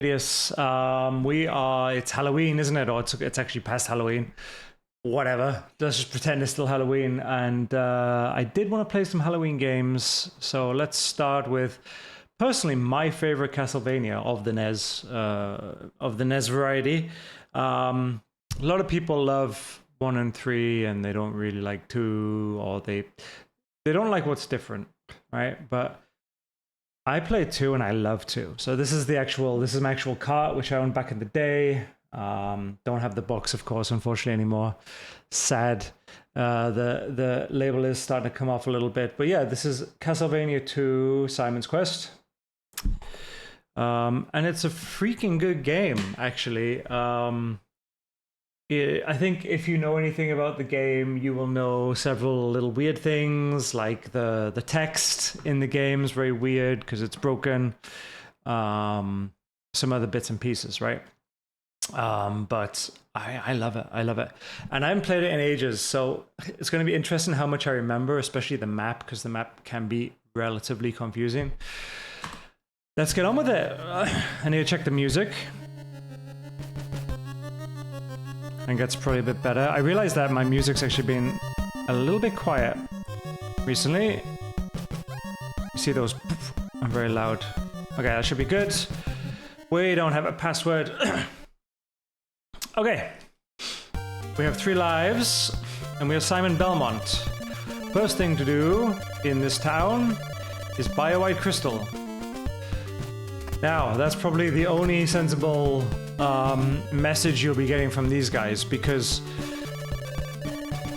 Yes, it's Halloween, isn't it? Or it's actually past Halloween. Whatever. Let's just pretend it's still Halloween. And I did want to play some Halloween games. So let's start with, personally, my favorite Castlevania of the NES variety. A lot of people love 1 and 3, and they don't really like 2, or they don't like what's different, right? But I played 2 and I love 2. So this is my actual cart, which I owned back in the day. Don't have the box, of course, unfortunately, anymore. Sad. The label is starting to come off a little bit. But yeah, this is Castlevania 2 Simon's Quest. And it's a freaking good game, actually. I think if you know anything about the game, you will know several little weird things, like the text in the game is very weird because it's broken. Some other bits and pieces, right? But I love it. I love it. And I haven't played it in ages, so it's going to be interesting how much I remember, especially the map, because the map can be relatively confusing. Let's get on with it. I need to check the music. I think that's probably a bit better. I realized that my music's actually been a little bit quiet recently. You see those? I'm very loud. Okay, that should be good. We don't have a password. Okay. We have 3 lives, and we have Simon Belmont. First thing to do in this town is buy a white crystal. Now, that's probably the only sensible message you'll be getting from these guys, because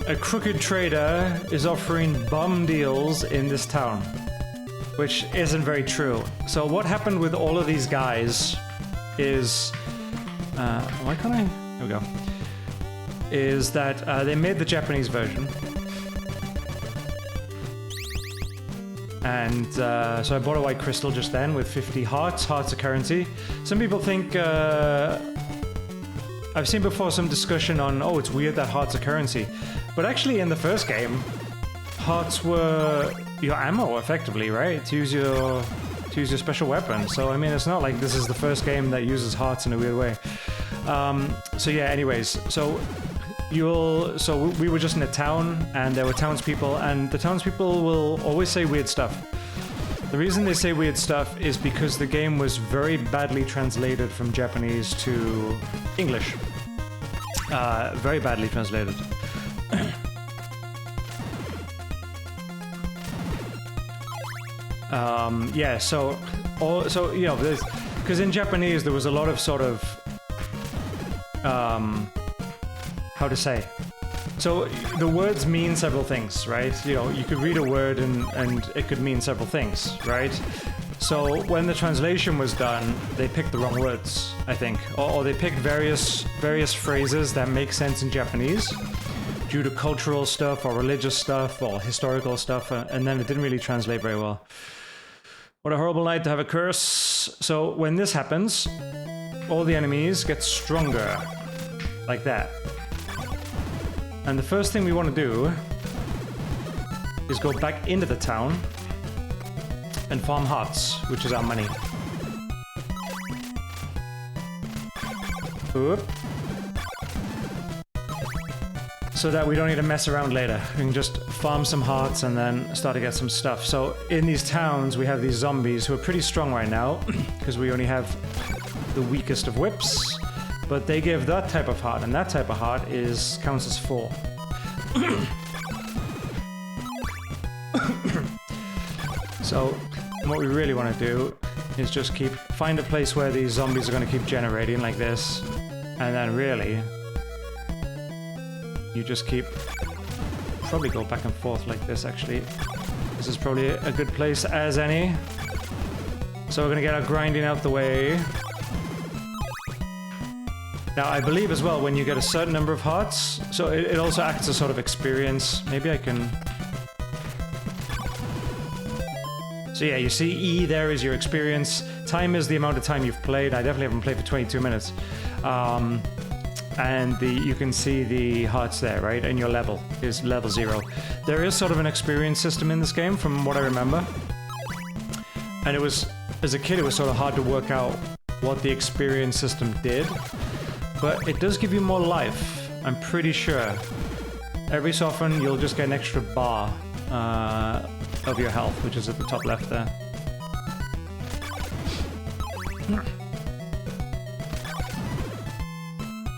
a crooked trader is offering bum deals in this town, which isn't very true. So what happened with all of these guys is... why can't I? There we go. Is that they made the Japanese version. And so I bought a white crystal just then with 50 hearts. Hearts are currency. Some people think... I've seen before some discussion on, oh, it's weird that hearts are currency. But actually in the first game, hearts were your ammo, effectively, right? To use your special weapon. So, I mean, it's not like this is the first game that uses hearts in a weird way. So yeah, anyways. So we were just in a town, and there were townspeople, and the townspeople will always say weird stuff. The reason they say weird stuff is because the game was very badly translated from Japanese to English. Very badly translated. Yeah, so you know, because in Japanese there was a lot of sort of how to say. So the words mean several things, right? You know, you could read a word and it could mean several things, right? So when the translation was done, they picked the wrong words, I think, or they picked various phrases that make sense in Japanese due to cultural stuff or religious stuff or historical stuff, and then it didn't really translate very well. What a horrible night to have a curse. So when this happens, all the enemies get stronger, like that. And the first thing we want to do is go back into the town and farm hearts, which is our money. Oop. So that we don't need to mess around later. We can just farm some hearts and then start to get some stuff. So in these towns, we have these zombies who are pretty strong right now, because we only have the weakest of whips. But they give that type of heart, and that type of heart counts as 4. So what we really want to do is just find a place where these zombies are going to keep generating like this, and then really you just probably go back and forth like this. Actually, this is probably a good place as any. So we're going to get our grinding out the way. Now, I believe as well, when you get a certain number of hearts, so it also acts as a sort of experience. Maybe I can... So yeah, you see E there is your experience. Time is the amount of time you've played. I definitely haven't played for 22 minutes. And you can see the hearts there, right? And your level is level 0. There is sort of an experience system in this game, from what I remember. And it was, as a kid, it was sort of hard to work out what the experience system did, but it does give you more life, I'm pretty sure. Every so often, you'll just get an extra bar of your health, which is at the top left there.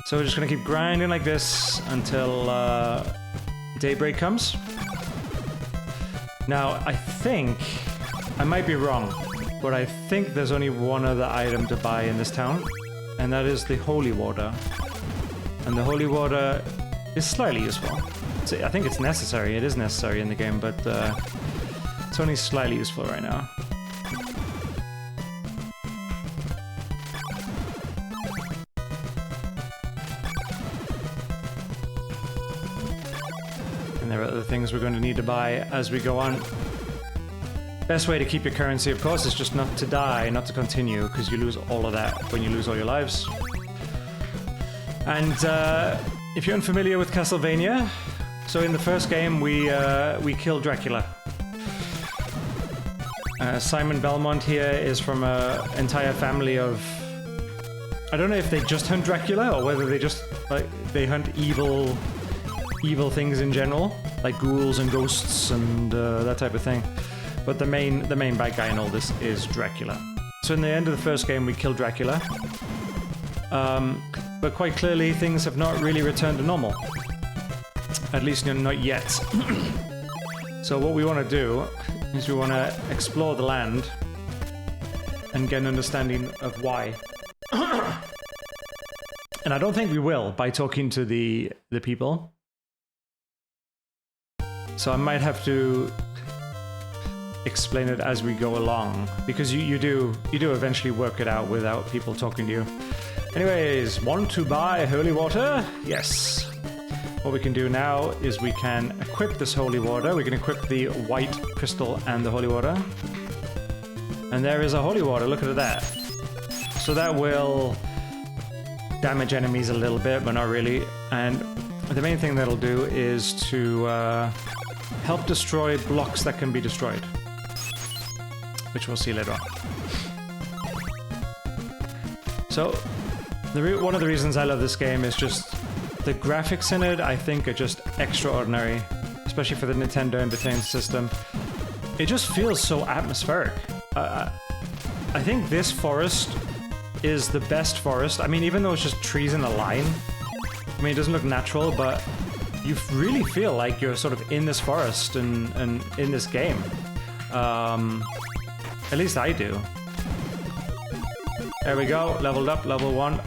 So we're just gonna keep grinding like this until daybreak comes. Now, I think, I might be wrong, but I think there's only one other item to buy in this town, and that is the holy water. And the holy water is slightly useful. I think it's necessary, it is necessary in the game, but it's only slightly useful right now. And there are other things we're going to need to buy as we go on. Best way to keep your currency, of course, is just not to die, not to continue, because you lose all of that when you lose all your lives. And if you're unfamiliar with Castlevania, so in the first game we killed Dracula. Simon Belmont here is from an entire family of... I don't know if they just hunt Dracula or whether they just they hunt evil things in general, like ghouls and ghosts and that type of thing. But the main bad guy in all this is Dracula. So in the end of the first game, we killed Dracula. But quite clearly, things have not really returned to normal. At least not yet. So what we want to do is we want to explore the land and get an understanding of why. And I don't think we will by talking to the people. So I might have to explain it as we go along, because you do eventually work it out without people talking to you. Anyways, want to buy holy water? Yes. What we can do now is we can equip this holy water. We can equip the white crystal and the holy water. And there is a holy water, look at that. So that will damage enemies a little bit, but not really. And the main thing that'll do is to help destroy blocks that can be destroyed, which we'll see later on. So, one of the reasons I love this game is just the graphics in it, I think, are just extraordinary, especially for the Nintendo Entertainment System. It just feels so atmospheric. I think this forest is the best forest. I mean, even though it's just trees in a line, I mean, it doesn't look natural, but you really feel like you're sort of in this forest and in this game. At least I do. There we go, leveled up, level 1.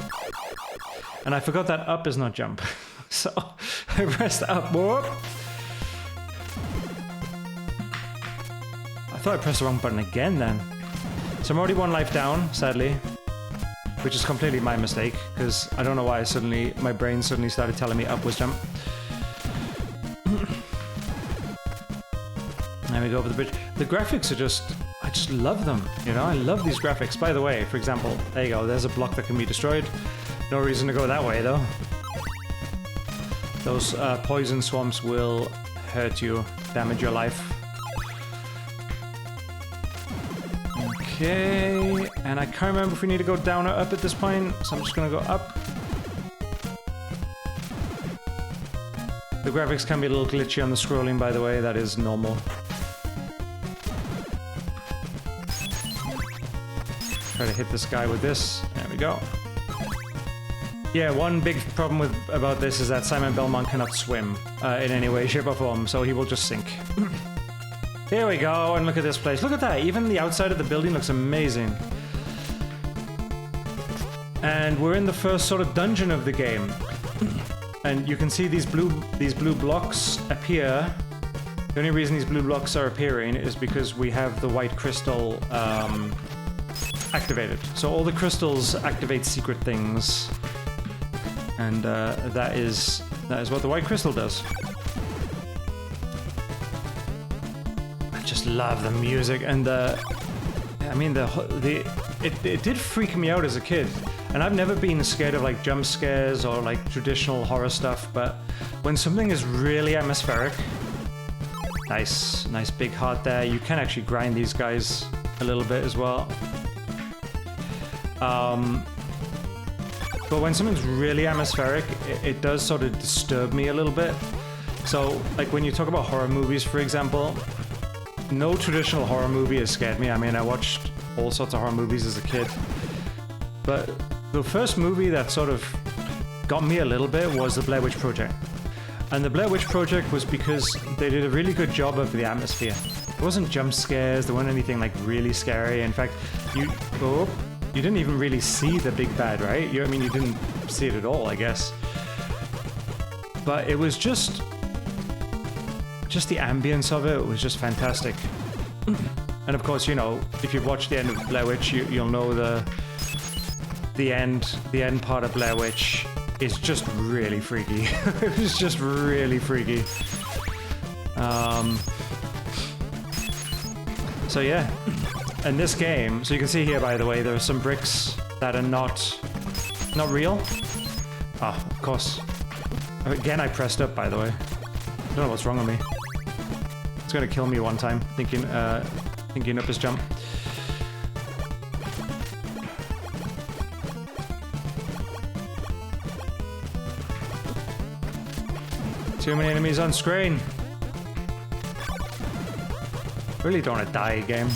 And I forgot that up is not jump. So I pressed up. Whoop. I thought I pressed the wrong button again then. So I'm already 1 life down, sadly. Which is completely my mistake, because I don't know why my brain suddenly started telling me up was jump. There we go over the bridge. The graphics are just... I just love them, you know? I love these graphics. By the way, for example, there you go. There's a block that can be destroyed. No reason to go that way, though. Those poison swamps will hurt you, damage your life. Okay, and I can't remember if we need to go down or up at this point, so I'm just gonna go up. The graphics can be a little glitchy on the scrolling, by the way, that is normal. Try to hit this guy with this. There we go. Yeah, one big problem about this is that Simon Belmont cannot swim in any way, shape or form, so he will just sink. Here we go, and look at this place. Look at that, even the outside of the building looks amazing. And we're in the first sort of dungeon of the game. And you can see these blue blocks appear. The only reason these blue blocks are appearing is because we have the white crystal activated. So all the crystals activate secret things. And that is what the white crystal does. I just love the music and it did freak me out as a kid. And I've never been scared of like jump scares or like traditional horror stuff, but when something is really atmospheric, nice big heart there. You can actually grind these guys a little bit as well. But when something's really atmospheric, it does sort of disturb me a little bit. So, like when you talk about horror movies, for example, no traditional horror movie has scared me. I mean, I watched all sorts of horror movies as a kid. But the first movie that sort of got me a little bit was The Blair Witch Project. And The Blair Witch Project was because they did a really good job of the atmosphere. It wasn't jump scares, there wasn't anything like really scary. In fact, you didn't even really see the big bad, right? I mean, you didn't see it at all, I guess. But it was just the ambience of it was just fantastic. And of course, you know, if you've watched the end of Blair Witch, you'll know the end part of Blair Witch is just really freaky. It was just really freaky. So yeah, and this game, so you can see here, by the way, there are some bricks that are not real. Ah, of course. Again, I pressed up, by the way. I don't know what's wrong with me. It's gonna kill me one time, thinking up his jump. Too many enemies on screen. Really don't want to die, game.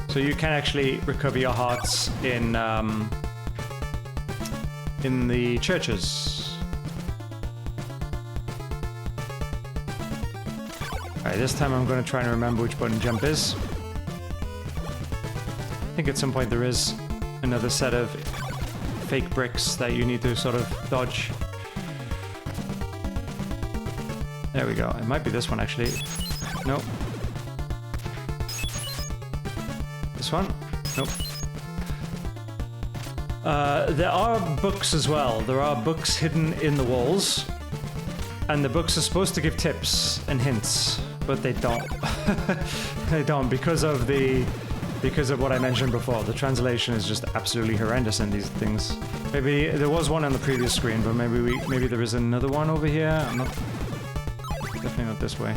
So you can actually recover your hearts in the churches. Alright, this time I'm going to try and remember which button jump is. I think at some point there is another set of fake bricks that you need to sort of dodge. There we go. It might be this one, actually. Nope. This one? Nope. There are books as well. There are books hidden in the walls. And the books are supposed to give tips and hints, but they don't. They don't because of what I mentioned before. The translation is just absolutely horrendous in these things. Maybe there was one on the previous screen, but maybe there is another one over here. I'm not... Definitely not this way.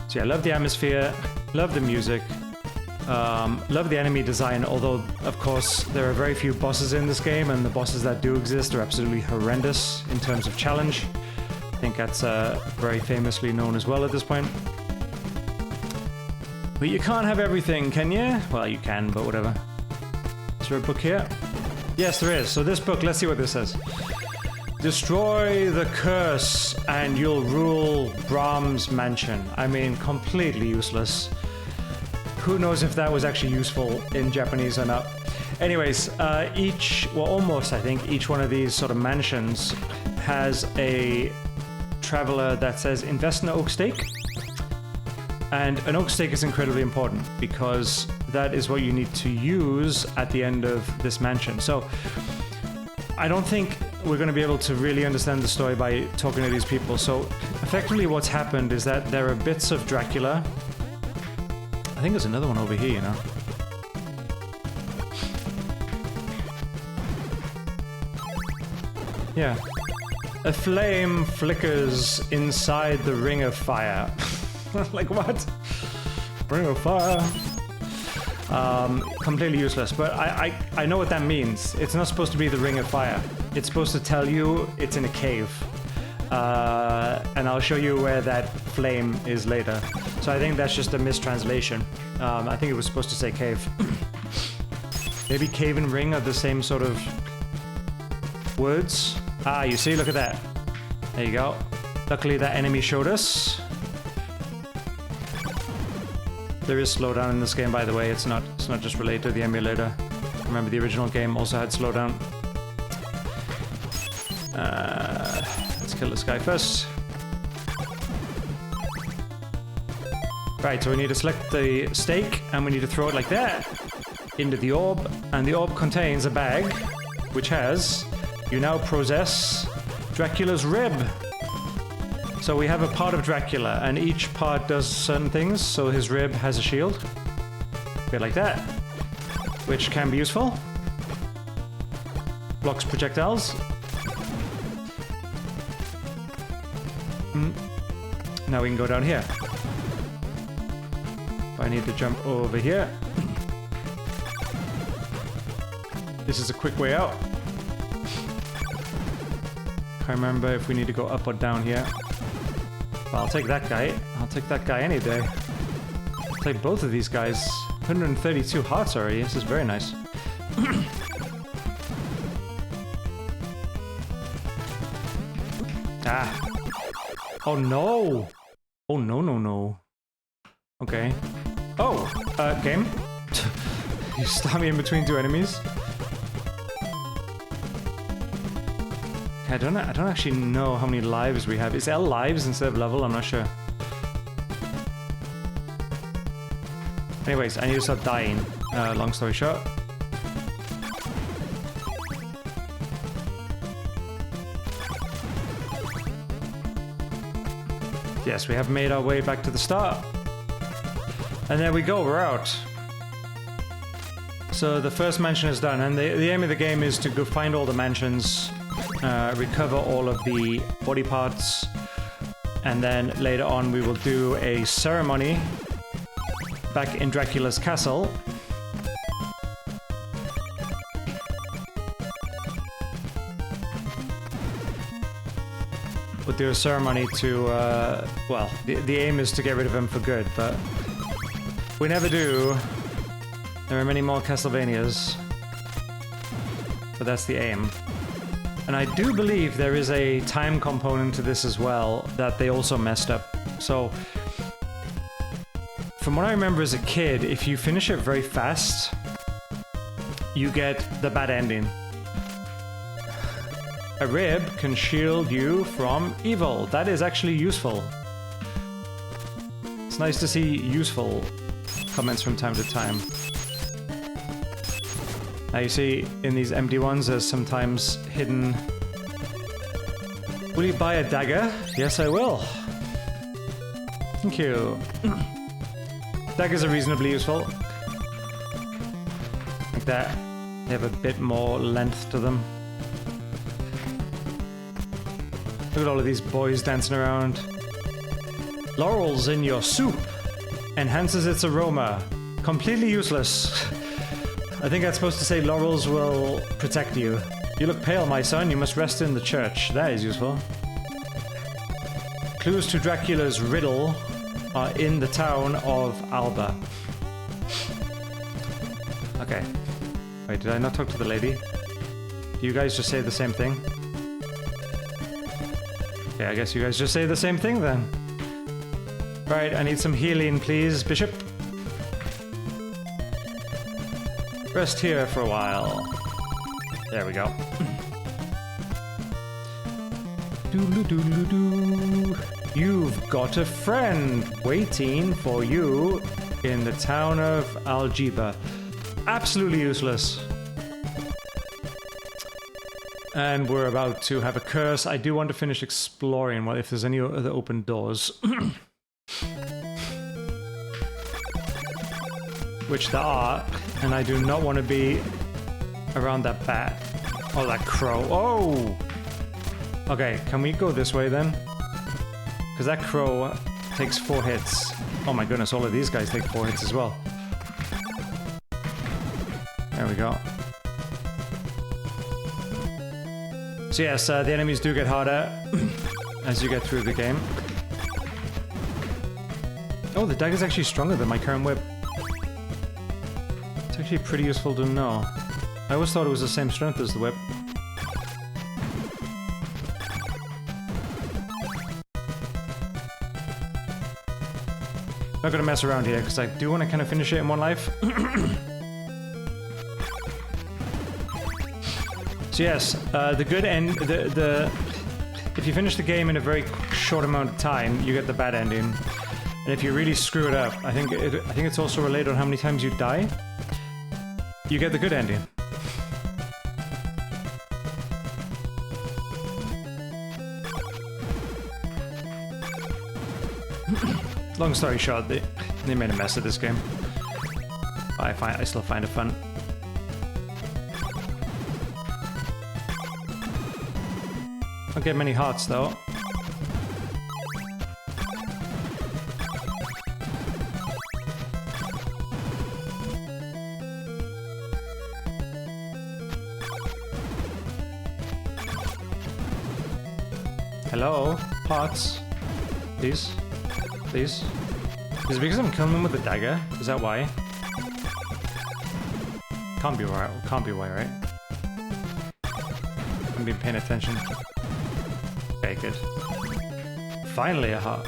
So yeah, love the atmosphere, love the music, love the enemy design, although of course there are very few bosses in this game, and the bosses that do exist are absolutely horrendous in terms of challenge. I think that's very famously known as well at this point. But you can't have everything, can you? Well, you can, but whatever. Is there a book here? Yes, there is. So this book, let's see what this says. Destroy the curse and you'll rule Brahm's mansion. I mean, completely useless. Who knows if that was actually useful in Japanese or not. Anyways, almost I think, each one of these sort of mansions has a traveler that says invest in an oak stake. And an oak stake is incredibly important because that is what you need to use at the end of this mansion. So I don't think we're going to be able to really understand the story by talking to these people. So effectively what's happened is that there are bits of Dracula. I think there's another one over here, you know. Yeah. A flame flickers inside the ring of fire. Like what? Ring of fire. Completely useless, but I know what that means. It's not supposed to be the ring of fire. It's supposed to tell you it's in a cave. And I'll show you where that flame is later. So I think that's just a mistranslation. I think it was supposed to say cave. Maybe cave and ring are the same sort of words. Ah, you see, look at that. There you go. Luckily that enemy showed us. There is slowdown in this game, by the way. It's not just related to the emulator. Remember, the original game also had slowdown. Let's kill this guy first. Right, so we need to select the stake, and we need to throw it like that into the orb, and the orb contains a bag, which has, you now possess Dracula's rib. So we have a part of Dracula, and each part does certain things. So his rib has a shield, a bit like that, which can be useful. Blocks projectiles. Now we can go down here. I need to jump over here. This is a quick way out. Can't remember if we need to go up or down here. Well, I'll take that guy. I'll take that guy any day. I'll take both of these guys. 132 hearts already. This is very nice. Ah. Oh no! Oh no, no, no. Okay. Oh! Game? You stop me in between two enemies? I don't actually know how many lives we have. Is L lives instead of level? I'm not sure. Anyways, I need to stop dying. Long story short. Yes, we have made our way back to the start. And there we go, we're out. So the first mansion is done, and the aim of the game is to go find all the mansions, recover all of the body parts, and then later on we will do a ceremony back in Dracula's castle. We'll do a ceremony to, well, the aim is to get rid of him for good, but we never do. There are many more Castlevanias, but that's the aim. And I do believe there is a time component to this as well that they also messed up. So, from what I remember as a kid, if you finish it very fast, you get the bad ending. A rib can shield you from evil. That is actually useful. It's nice to see useful comments from time to time. Now you see, in these empty ones, there's sometimes hidden... Will you buy a dagger? Yes, I will. Thank you. Daggers are reasonably useful. Like that. They have a bit more length to them. Look at all of these boys dancing around. Laurels in your soup. Enhances its aroma. Completely useless. I think that's supposed to say laurels will protect you. You look pale, my son. You must rest in the church. That is useful. Clues to Dracula's riddle are in the town of Alba. Okay. Wait, did I not talk to the lady? Do you guys just say the same thing? Okay, I guess you guys just say the same thing then. Right, I need some healing, please, Bishop. Rest here for a while. There we go. Doodle-doodle-doo. You've got a friend waiting for you in the town of Algiba. Absolutely useless. And we're about to have a curse. I do want to finish exploring, well, if there's any other open doors. Which there are, and I do not want to be around that bat. Oh, that crow. Oh! Okay, can we go this way then? Because that crow takes 4 hits. Oh my goodness, all of these guys take 4 hits as well. There we go. So yes, the enemies do get harder as you get through the game. Oh, the dagger's actually stronger than my current whip. It's actually pretty useful to know. I always thought it was the same strength as the whip. Not gonna mess around here, because I do want to kind of finish it in one life. So yes, the good end, if you finish the game in a very short amount of time, you get the bad ending. And if you really screw it up, I think it's also related on how many times you die. You get the good ending. Long story short, they made a mess of this game. I still find it fun. Don't get many hearts though. Hello? Pots? Please? Please? Is it because I'm killing them with the dagger? Is that why? Can't be right. Can't be why, right? I haven't been paying attention. Okay, good. Finally a heart.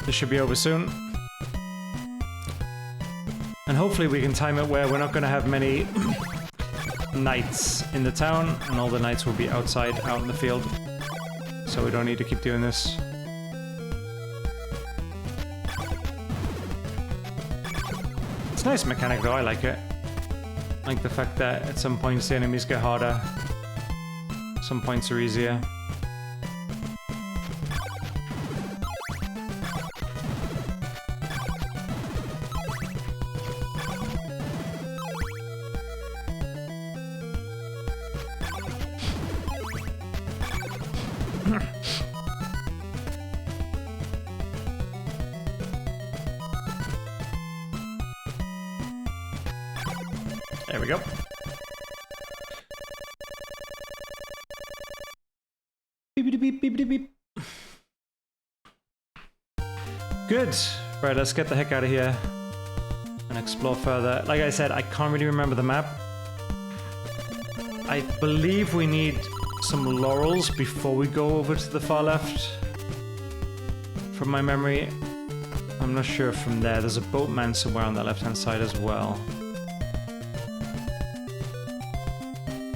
This should be over soon. And hopefully we can time it where we're not going to have many knights in the town, and all the knights will be outside, out in the field. So we don't need to keep doing this. It's a nice mechanic though, I like it. I like the fact that at some points the enemies get harder. Some points are easier. There we go. Beep beep beep beep beep. Good. Right, let's get the heck out of here and explore further. Like I said, I can't really remember the map. I believe we need some laurels before we go over to the far left. From my memory, I'm not sure from there. There's a boatman somewhere on the left-hand side as well.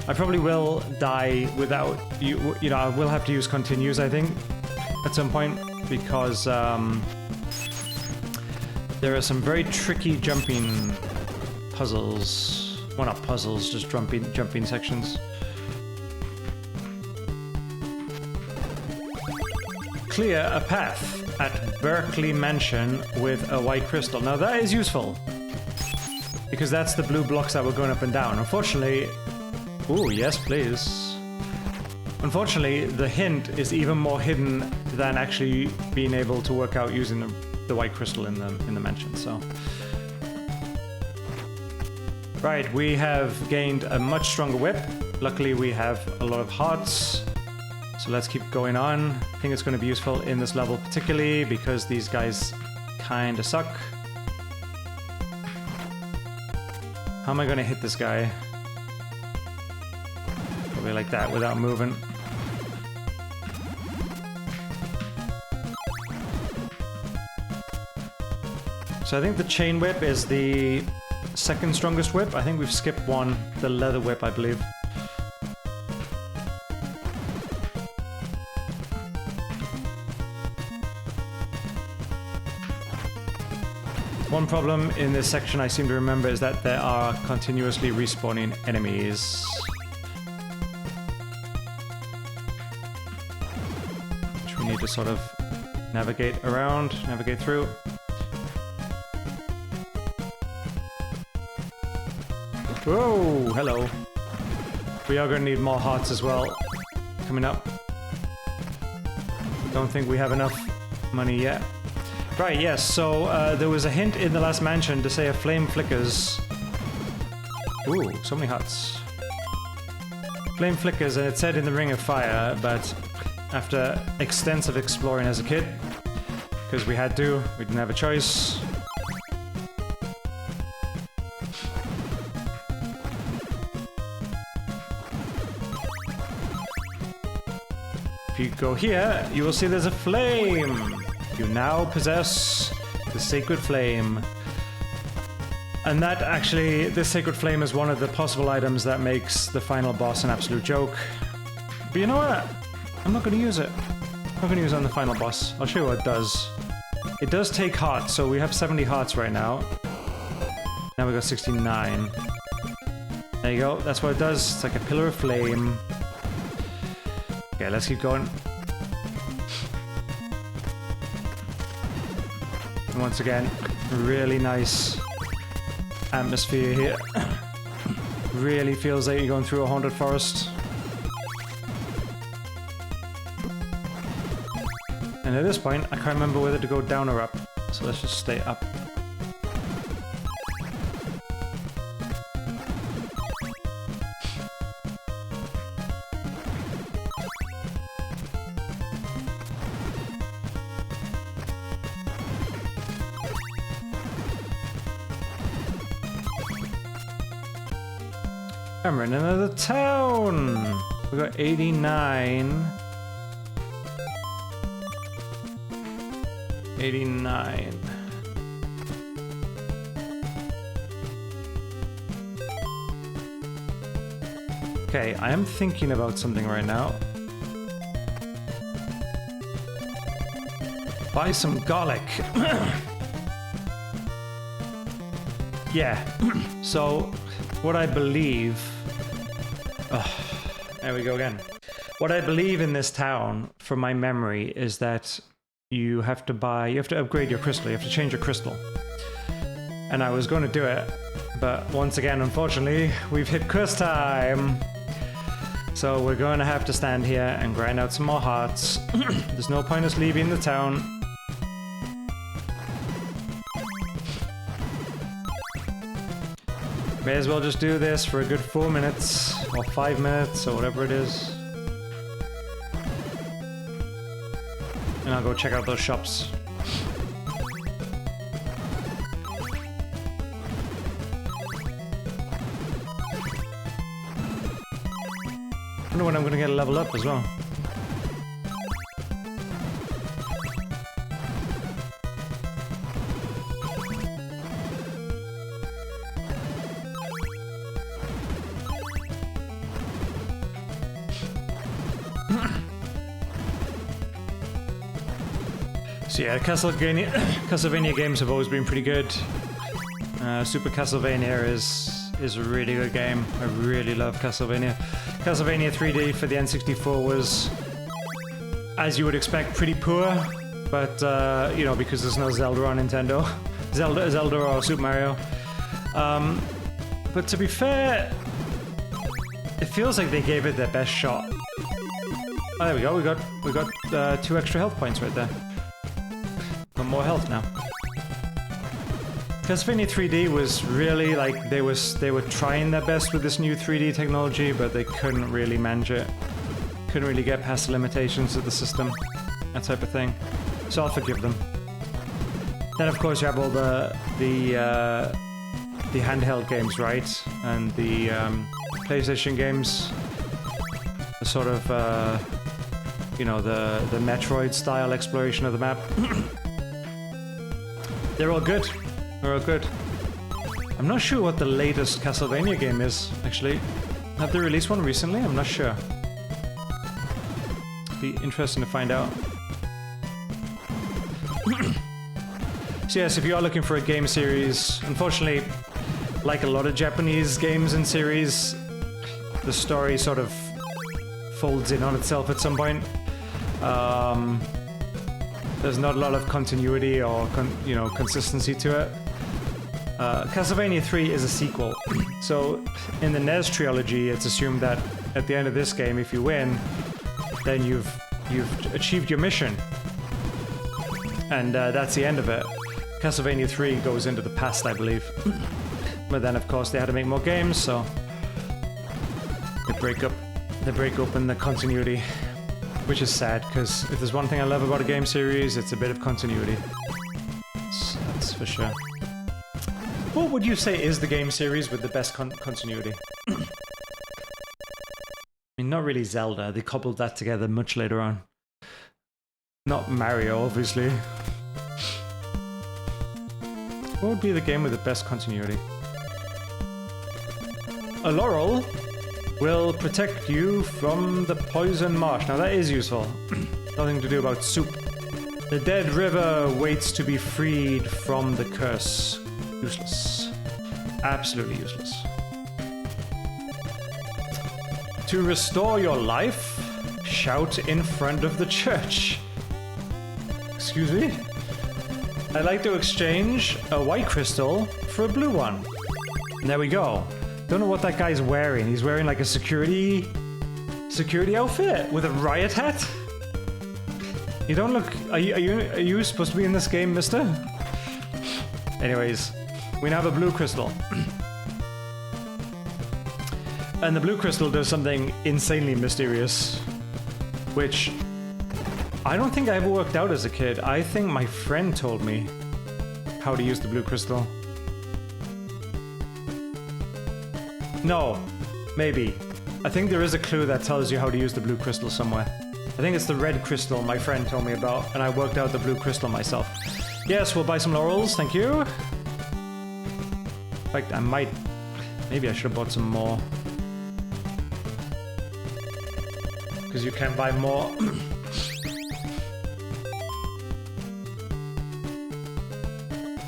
I probably will die without you know, I will have to use continues, I think, at some point, because there are some very tricky jumping puzzles. Well, not puzzles, just jumping sections. Clear a path at Berkeley Mansion with a white crystal. Now that is useful, because that's the blue blocks that were going up and down. Unfortunately... Ooh, yes, please. Unfortunately, the hint is even more hidden than actually being able to work out using the white crystal in the mansion, so... Right, we have gained a much stronger whip. Luckily, we have a lot of hearts. So let's keep going on. I think it's going to be useful in this level particularly, because these guys kinda suck. How am I going to hit this guy? Probably like that, without moving. So I think the chain whip is the second strongest whip. I think we've skipped one, the leather whip, I believe. One problem in this section I seem to remember is that there are continuously respawning enemies. Which we need to sort of navigate around, navigate through. Whoa, hello. We are going to need more hearts as well coming up. Don't think we have enough money yet. Right, yes, so there was a hint in the last mansion to say a flame flickers. Ooh, so many huts. Flame flickers, and it said in the Ring of Fire, but after extensive exploring as a kid, because we had to, we didn't have a choice. If you go here, you will see there's a flame. You now possess the Sacred Flame. And that actually, this Sacred Flame is one of the possible items that makes the final boss an absolute joke. But you know what? I'm not going to use it. I'm not going to use it on the final boss. I'll show you what it does. It does take hearts, so we have 70 hearts right now. Now we got 69. There you go, that's what it does. It's like a pillar of flame. Okay, let's keep going. And once again, really nice atmosphere here. Really feels like you're going through a haunted forest. And at this point, I can't remember whether to go down or up. So let's just stay up. I'm in another town. We got 89. 89. Okay, I am thinking about something right now. Buy some garlic. Yeah. So, what I believe... there we go again. What I believe in this town, from my memory, is that you have to upgrade your crystal, you have to change your crystal. And I was going to do it, but once again, unfortunately, we've hit curse time. So we're going to have to stand here and grind out some more hearts. There's no point us leaving the town. May as well just do this for a good 4 minutes, or 5 minutes, or whatever it is. And I'll go check out those shops. I wonder when I'm gonna get a level up as well. So yeah, Castlevania games have always been pretty good. Super Castlevania is a really good game. I really love Castlevania. Castlevania 3D for the N64 was, as you would expect, pretty poor. But, you know, because there's no Zelda on Nintendo. Zelda or Super Mario. But to be fair, it feels like they gave it their best shot. Oh, there we go. We got 2 extra health points right there. Got more health now. Castlevania 3D was really like they were trying their best with this new 3D technology, but they couldn't really manage it. Couldn't really get past the limitations of the system, that type of thing. So I'll forgive them. Then of course you have all the handheld games, right? And the PlayStation games, the sort of you know, the Metroid style exploration of the map. They're all good. They're all good. I'm not sure what the latest Castlevania game is, actually. Have they released one recently? I'm not sure. Be interesting to find out. So yes, if you are looking for a game series, unfortunately, like a lot of Japanese games and series, the story sort of folds in on itself at some point. There's not a lot of continuity or consistency to it. Castlevania 3 is a sequel, so in the NES trilogy, it's assumed that at the end of this game, if you win, then you've achieved your mission, and that's the end of it. Castlevania 3 goes into the past, I believe, but then of course they had to make more games, so they break open the continuity. Which is sad, because if there's one thing I love about a game series, it's a bit of continuity. That's for sure. What would you say is the game series with the best continuity? I mean, not really Zelda. They cobbled that together much later on. Not Mario, obviously. What would be the game with the best continuity? A laurel will protect you from the poison marsh. Now that is useful. Nothing to do about soup. The dead river waits to be freed from the curse. Useless. Absolutely useless. To restore your life, shout in front of the church. Excuse me? I'd like to exchange a white crystal for a blue one. And there we go. Don't know what that guy's wearing. He's wearing like a security outfit with a riot hat. You don't look. Are you supposed to be in this game, mister? Anyways, we now have a blue crystal, and the blue crystal does something insanely mysterious, which I don't think I ever worked out as a kid. I think my friend told me how to use the blue crystal. No, Maybe. I think there is a clue that tells you how to use the blue crystal somewhere. I think it's the red crystal my friend told me about, and I worked out the blue crystal myself. Yes, we'll buy some laurels, thank you. In fact, I might... Maybe I should have bought some more. Because you can buy more.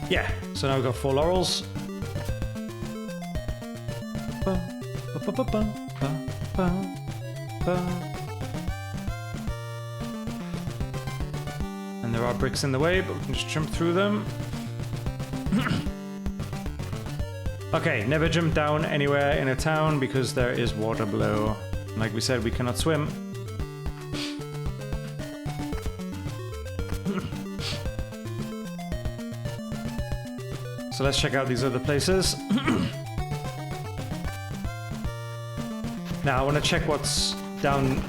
Yeah, so now we've got 4 laurels. And there are bricks in the way, but we can just jump through them. Okay, never jump down anywhere in a town because there is water below. Like we said, we cannot swim. So let's check out these other places. Now I want to check what's down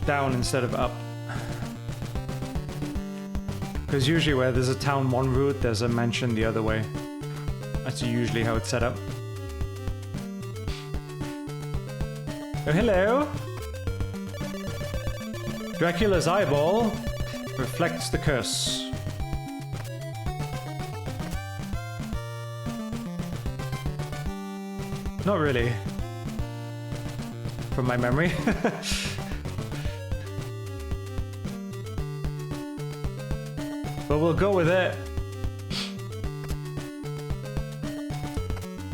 instead of up. Because usually where there's a town one route, there's a mansion the other way. That's usually how it's set up. Oh, hello! Dracula's eyeball reflects the curse. Not really. From my memory. But we'll go with it.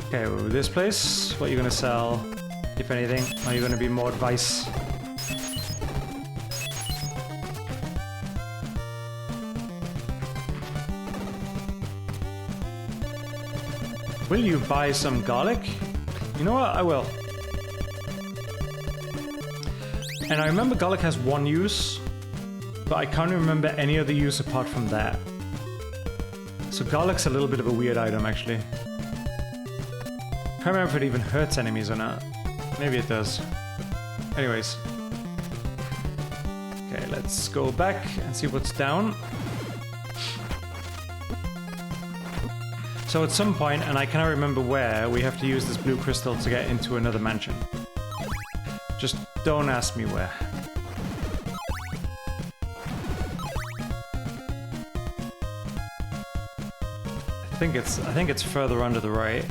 Okay, well, this place, what are you gonna sell? If anything, are you gonna be more advice? Will you buy some garlic? You know what? I will. And I remember garlic has one use, but I can't remember any other use apart from that. So garlic's a little bit of a weird item, actually. Can't remember if it even hurts enemies or not. Maybe it does. Anyways. Okay, let's go back and see what's down. So at some point, and I cannot remember where, we have to use this blue crystal to get into another mansion. Just don't ask me where. I think it's further under the right.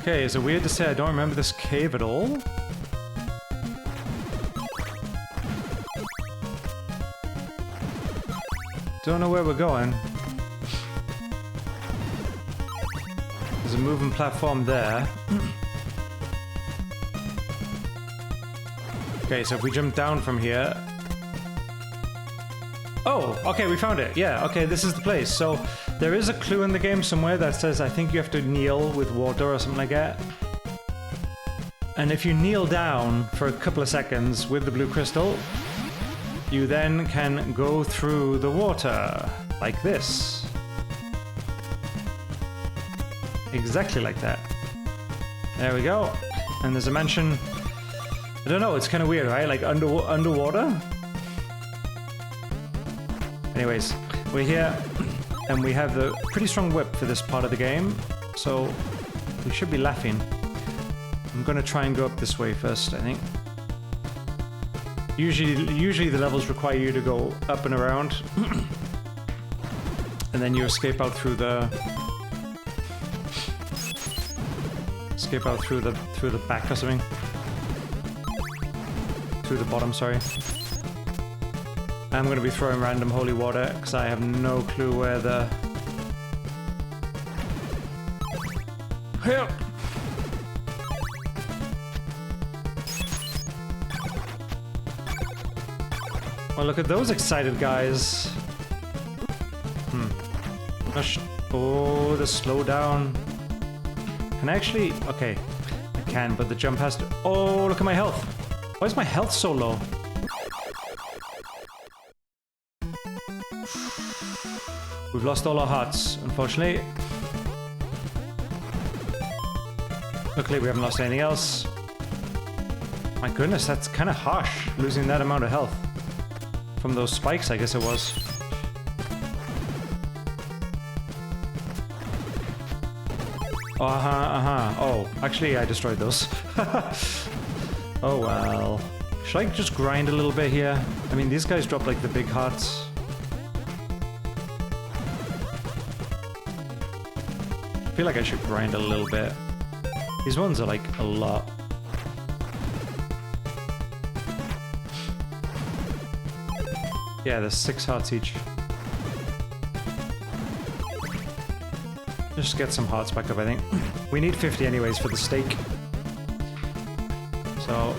Okay, is it weird to say I don't remember this cave at all? Don't know where we're going. There's a moving platform there. Okay, so if we jump down from here... Oh, okay, we found it. Yeah, okay, this is the place. So there is a clue in the game somewhere that says I think you have to kneel with water or something like that. And if you kneel down for a couple of seconds with the blue crystal, you then can go through the water like this. Exactly like that. There we go. And there's a mansion. I don't know, it's kind of weird, right? Like underwater? Anyways, we're here, and we have the pretty strong whip for this part of the game, so we should be laughing. I'm gonna try and go up this way first, I think. Usually the levels require you to go up and around, and then you escape out through the back or something. Through the bottom, sorry. I'm going to be throwing random holy water because I have no clue where the... Help! Well, look at those excited guys. Oh, the slow down. Can I actually... Okay, I can, but the jump has to... Oh, look at my health. Why is my health so low? We've lost all our hearts, unfortunately. Luckily we haven't lost anything else. My goodness, that's kind of harsh, losing that amount of health. From those spikes, I guess it was. Oh, actually I destroyed those. Oh well. Should I just grind a little bit here? I mean, these guys drop like the big hearts. I feel like I should grind a little bit. These ones are like a lot. Yeah, there's 6 hearts each. Just get some hearts back up, I think. We need 50 anyways for the steak. So...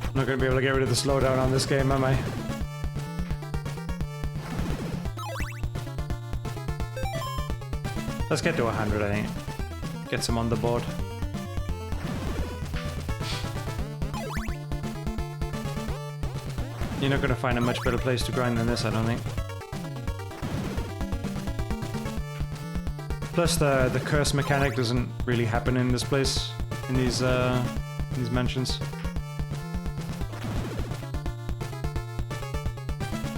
I'm not going to be able to get rid of the slowdown on this game, am I? Let's get to 100, I think. Get some on the board. You're not going to find a much better place to grind than this, I don't think. Plus the curse mechanic doesn't really happen in this place, in these mansions.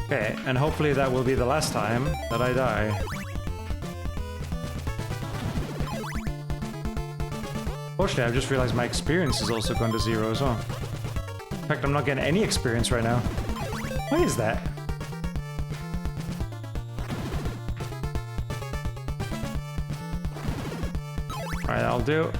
Okay, and hopefully that will be the last time that I die. Fortunately, I've just realized my experience has also gone to 0 as well. In fact, I'm not getting any experience right now. Why is that? Alright, that'll do.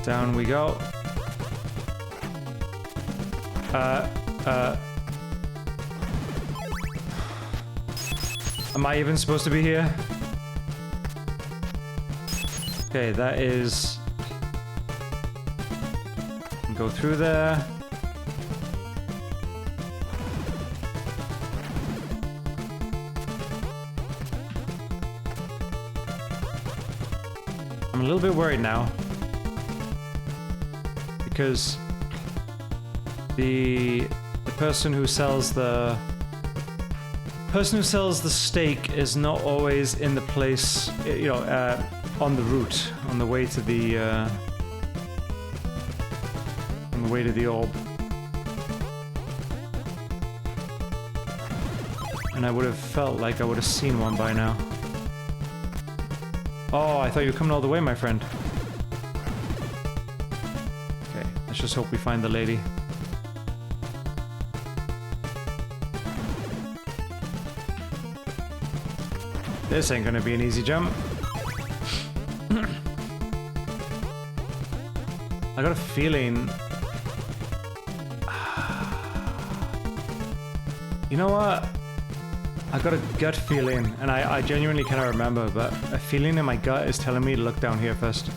Down we go. Am I even supposed to be here? Okay, that is... Go through there. I'm a little bit worried now. Because the person who sells the steak is not always in the place, you know, on the route, on the way to the orb. And I would have felt like I would have seen one by now. Oh, I thought you were coming all the way, my friend. Okay, let's just hope we find the lady. This ain't gonna be an easy jump. I got a feeling... You know what? I got a gut feeling, and I genuinely cannot remember, but a feeling in my gut is telling me to look down here first.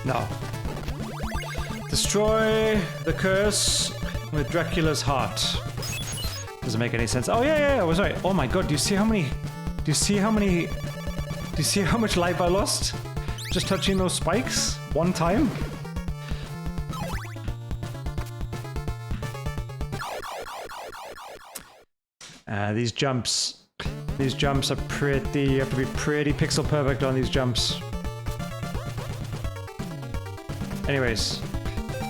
No. Destroy the curse with Dracula's heart. Doesn't make any sense. Oh yeah, I was right. Oh my god, do you see how much life I lost? Just touching those spikes one time? These jumps are pretty, you have to be pretty pixel perfect on these jumps. Anyways,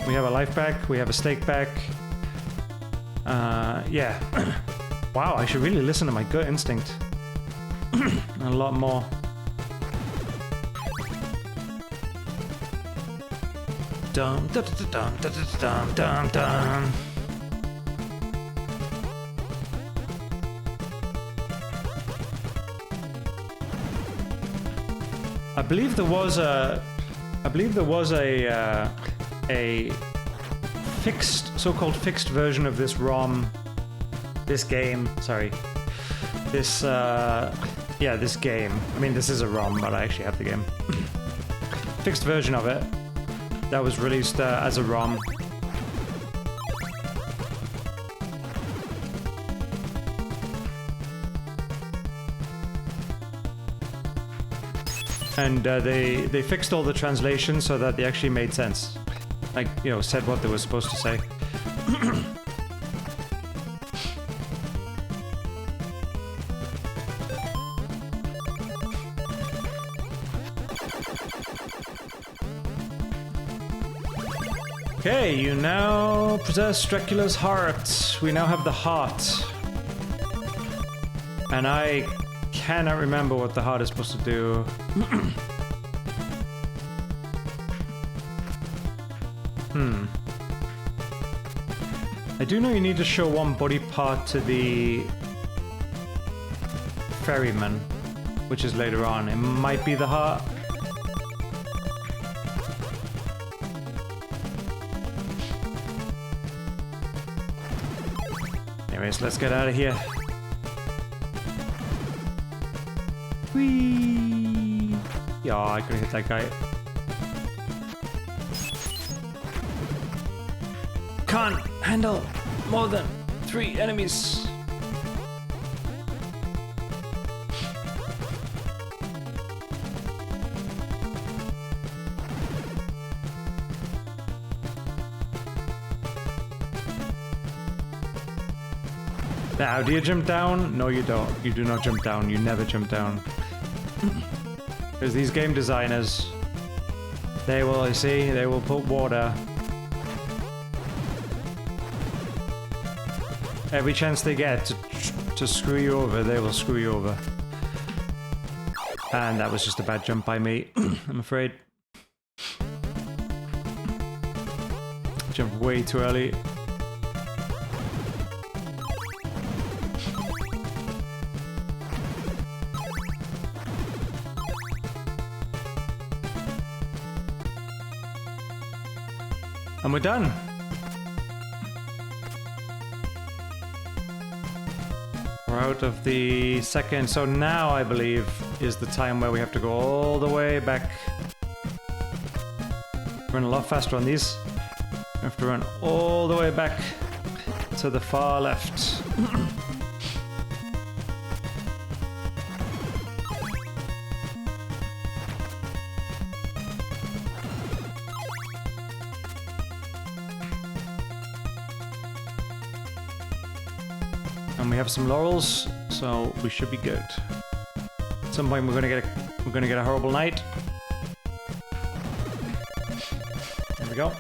we have a life back, we have a steak back. Yeah. Wow, I should really listen to my gut instinct. A lot more. Dum dum dum dum dum dum dum. I believe there was a fixed, so-called fixed version of this ROM, this game. Sorry, this yeah, this game. I mean, this is a ROM, but I actually have the game. Fixed version of it that was released as a ROM. And they fixed all the translations so that they actually made sense. Like, you know, said what they were supposed to say. Okay, you now possess Dracula's heart. We now have the heart. And I cannot remember what the heart is supposed to do. I do know you need to show one body part to the ferryman, which is later on. It might be the heart. Anyways, let's get out of here. Whee! Yeah, I could hit that guy. Can't handle more than 3 enemies. Now, do you jump down? No, you don't. You do not jump down. You never jump down. Because these game designers, they will, you see, they will put water. Every chance they get to screw you over, they will screw you over. And that was just a bad jump by me, I'm afraid. Jumped way too early. And we're done. We're out of the second. So now I believe is the time where we have to go all the way back. Run a lot faster on these. We have to run all the way back to the far left. And we have some laurels, so we should be good. At some point we're gonna get a horrible night. There we go.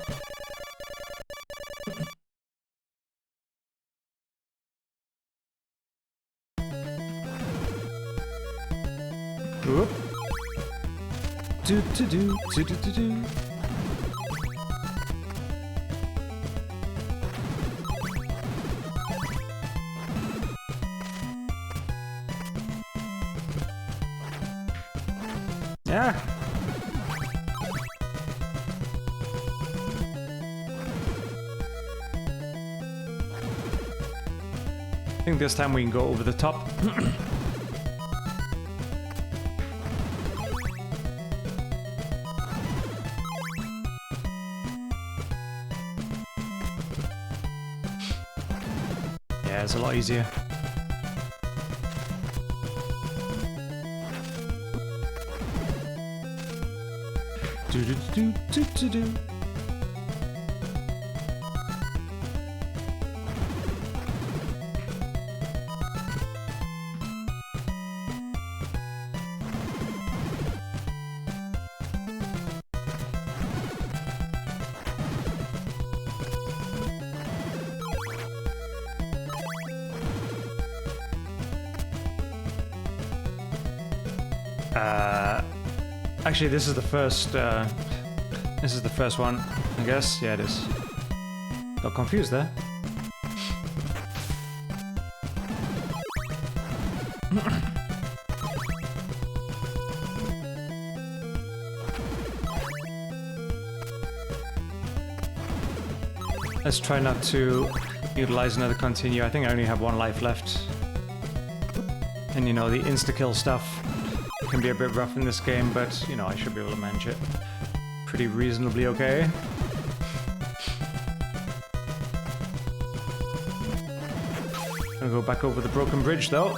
Whoop. Do do do do do do do. Yeah. I think this time we can go over the top. Yeah, it's a lot easier. Do do do do do do. Actually, this is the first. This is the first one, I guess. Yeah, it is. Got confused there. Let's try not to utilize another continue. I think I only have 1 life left. And you know, the insta-kill stuff can be a bit rough in this game, but you know, I should be able to manage it pretty reasonably okay. Gonna go back over the broken bridge though.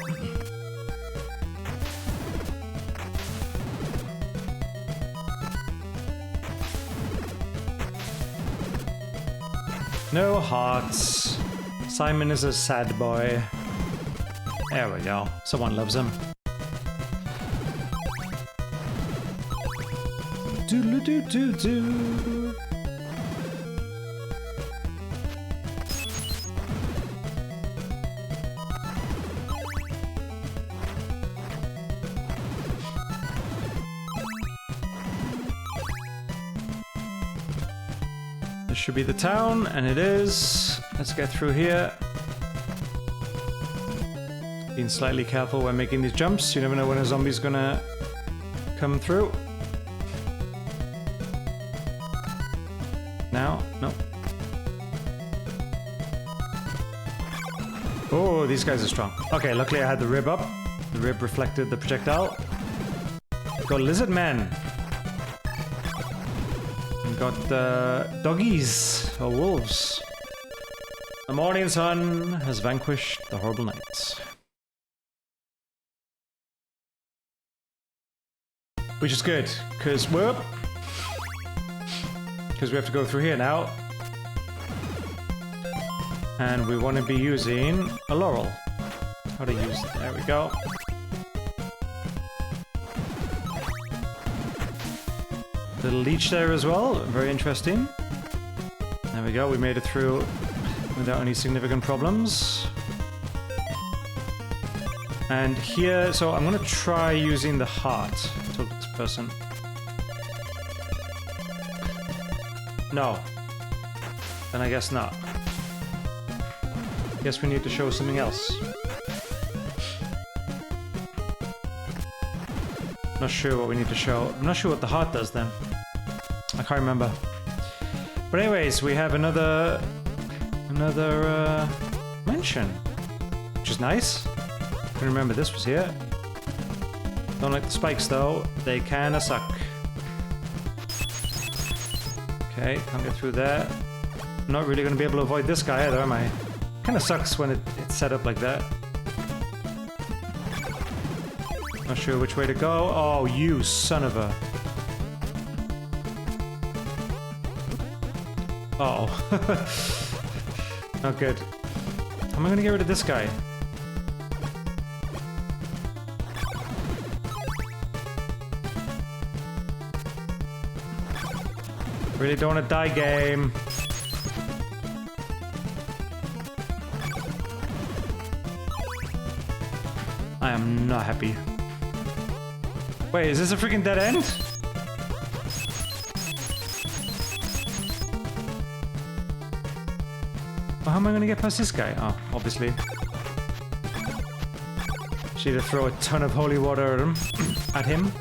No hearts. Simon is a sad boy. There we go. Someone loves him. Doodle-doo-doo-doo. This should be the town, and it is. Let's get through here. Being slightly careful when making these jumps. You never know when a zombie's gonna come through. Now, no. Oh, these guys are strong. Okay, luckily I had the rib up. The rib reflected the projectile. Got lizard men. And got doggies or wolves. The morning sun has vanquished the horrible night. Which is good, because we have to go through here now. And we want to be using a laurel. How to use it? There we go. Little leech there as well, very interesting. There we go, we made it through without any significant problems. And here, so I'm gonna try using the heart. Talk to this person. No. Then I guess not. Guess we need to show something else. Not sure what we need to show. I'm not sure what the heart does then. I can't remember. But anyways, we have another mansion, which is nice. I can remember this was here. Don't like the spikes though. They kinda suck. Okay, can't get through there. I'm not really gonna be able to avoid this guy either, am I? Kinda sucks when it's set up like that. Not sure which way to go. Oh, you son of a... Uh oh. Not good. How am I gonna get rid of this guy? Really don't want to die, game. I am not happy. Wait, is this a freaking dead end? Well, how am I gonna get past this guy? Oh, obviously. Should have throw a ton of holy water at him.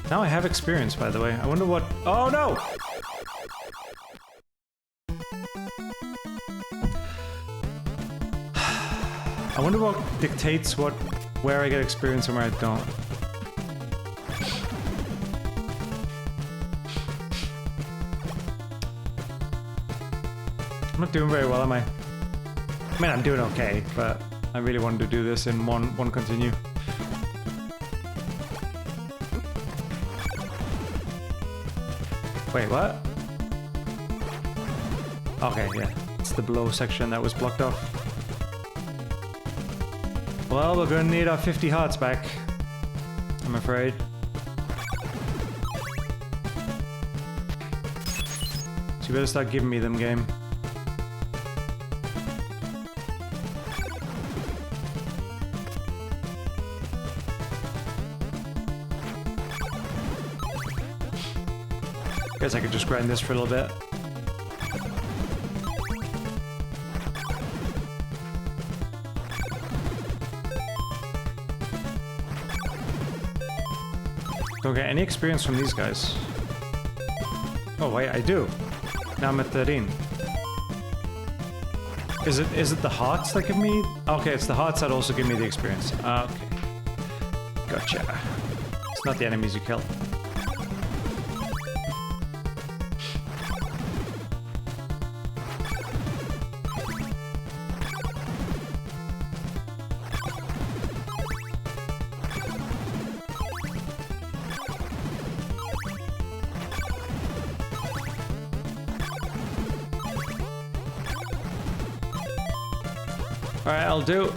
Now I have experience, by the way. I wonder what... Oh, no! I wonder what dictates where I get experience and where I don't. I'm not doing very well, am I? I mean, I'm doing okay, but I really wanted to do this in one continue. Wait, what? Okay, yeah. It's the below section that was blocked off. Well, we're gonna need our 50 hearts back, I'm afraid. So you better start giving me them, game. Guess I could just grind this for a little bit. Don't get any experience from these guys. Oh wait, I do. Now I'm at 13. Is it the hearts that give me? Okay, it's the hearts that also give me the experience. Okay. Gotcha. It's not the enemies you kill. Alright, I'll do.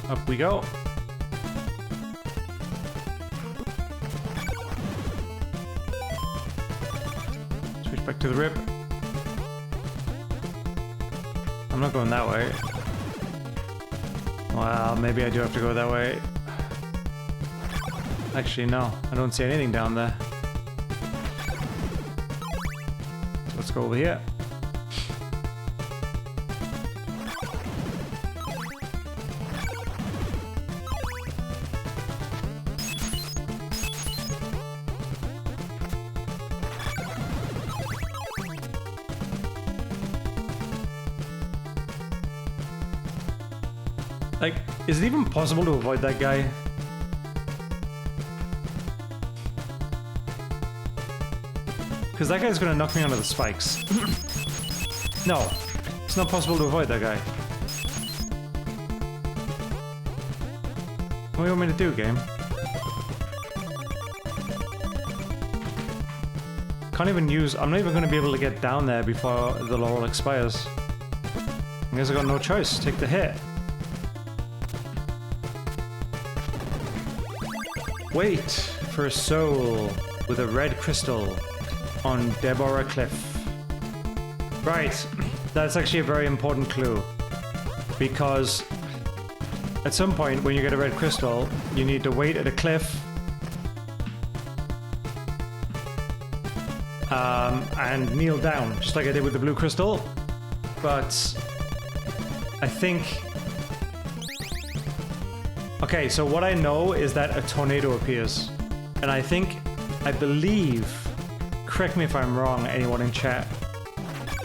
Up we go. Switch back to the rib. I'm not going that way. Well, maybe I do have to go that way. Actually, no. I don't see anything down there. So let's go over here. Like, is it even possible to avoid that guy? Because that guy's gonna knock me onto the spikes. No, it's not possible to avoid that guy. What do you want me to do, game? Can't even use... I'm not even gonna be able to get down there before the laurel expires. I guess I got no choice. Take the hit. Wait for a soul with a red crystal on Deborah Cliff. Right, that's actually a very important clue. Because at some point when you get a red crystal, you need to wait at a cliff and kneel down, just like I did with the blue crystal. But I think... Okay, so what I know is that a tornado appears. And I believe, correct me if I'm wrong, anyone in chat,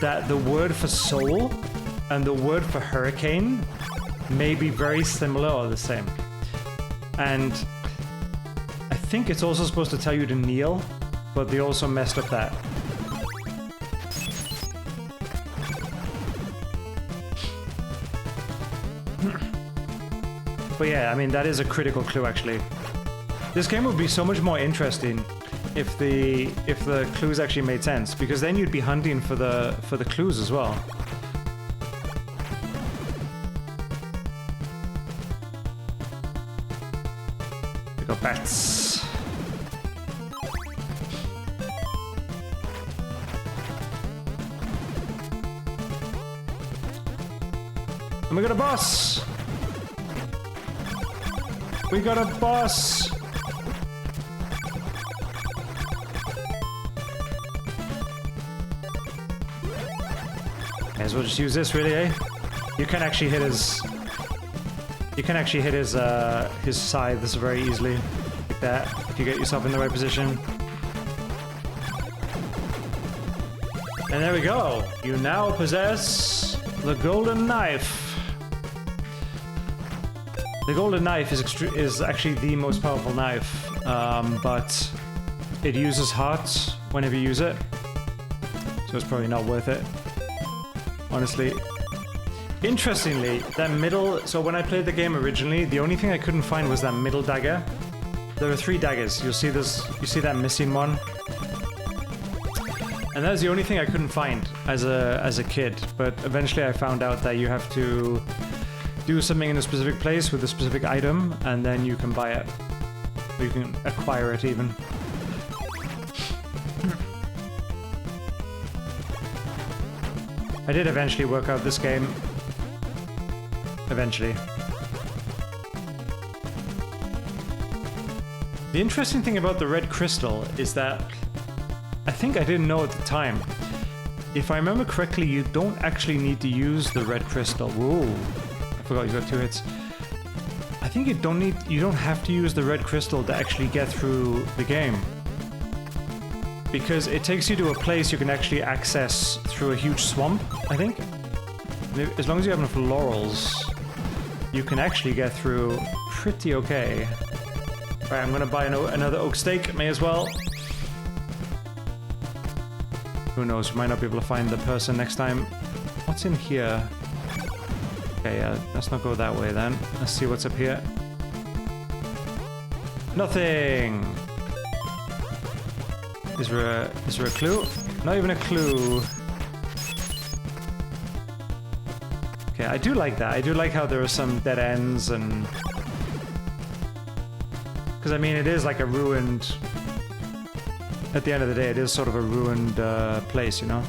that the word for soul and the word for hurricane may be very similar or the same. And I think it's also supposed to tell you to kneel, but they also messed up that. But yeah, I mean, that is a critical clue, actually. This game would be so much more interesting if the clues actually made sense, because then you'd be hunting for the clues as well. We got bats. And we got a boss! We got a boss! May as well just use this, really, eh? You can actually hit his... You can actually hit his scythes very easily. Like that, if you get yourself in the right position. And there we go! You now possess the golden knife. The golden knife is actually the most powerful knife, but it uses hearts whenever you use it, so it's probably not worth it, honestly. Interestingly, that middle... So when I played the game originally, the only thing I couldn't find was that middle dagger. There are 3 daggers. You'll see this. You see that missing one, and that was the only thing I couldn't find as a kid. But eventually, I found out that you have to do something in a specific place with a specific item, and then you can buy it. Or you can acquire it, even. I did eventually work out this game. Eventually. The interesting thing about the red crystal is that I think I didn't know at the time, if I remember correctly, you don't actually need to use the red crystal. Whoa, I forgot you got 2 hits. I think you don't have to use the red crystal to actually get through the game. Because it takes you to a place you can actually access through a huge swamp, I think. As long as you have enough laurels, you can actually get through pretty okay. Alright, I'm gonna buy another oak steak, may as well. Who knows, we might not be able to find the person next time. What's in here? Okay, let's not go that way then. Let's see what's up here. Nothing! Is there a clue? Not even a clue. Okay, I do like that. I do like how there are some dead ends and... Because, I mean, it is like a ruined... At the end of the day, it is sort of a ruined place, you know?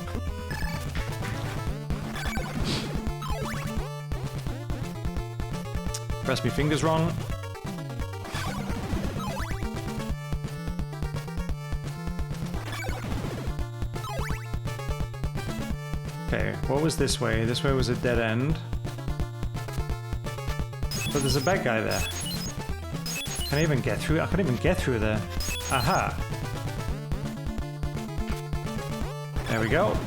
Press my fingers wrong. Okay, what was this way? This way was a dead end. But there's a bad guy there. Can I even get through? I can't even get through there. Aha! There we go.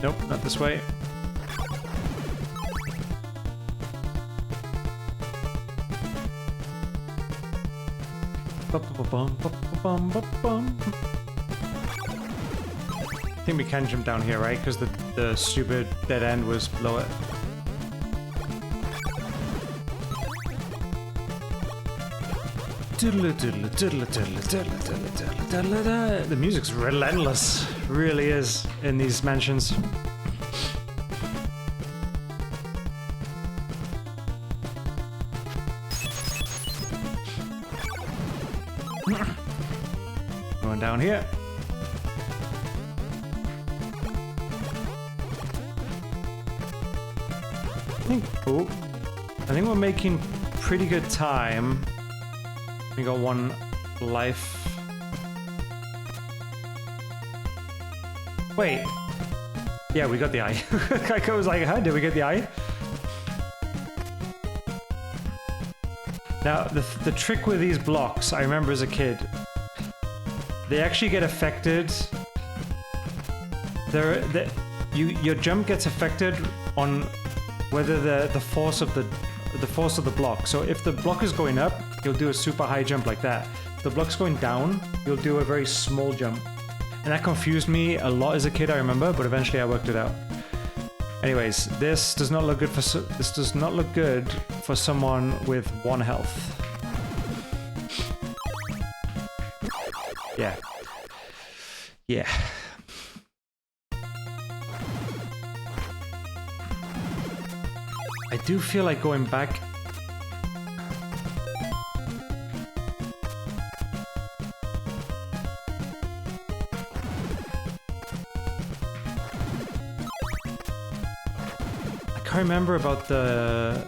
Nope, not this way. I think we can jump down here, right? Because the stupid dead end was below it. The music's relentless, really is, in these mansions. Going down here. I think we're making pretty good time. We got 1 life. Wait. Yeah, we got the eye. I was like, huh? Did we get the eye? Now, the trick with these blocks, I remember as a kid, they actually get affected. Your jump gets affected on whether the force of the block. So if the block is going up, you'll do a super high jump like that. If the block's going down, you'll do a very small jump. And that confused me a lot as a kid, I remember, but eventually I worked it out. Anyways, this does not look good for someone with 1 health. Yeah. Yeah. I do feel like going back. I can't remember about the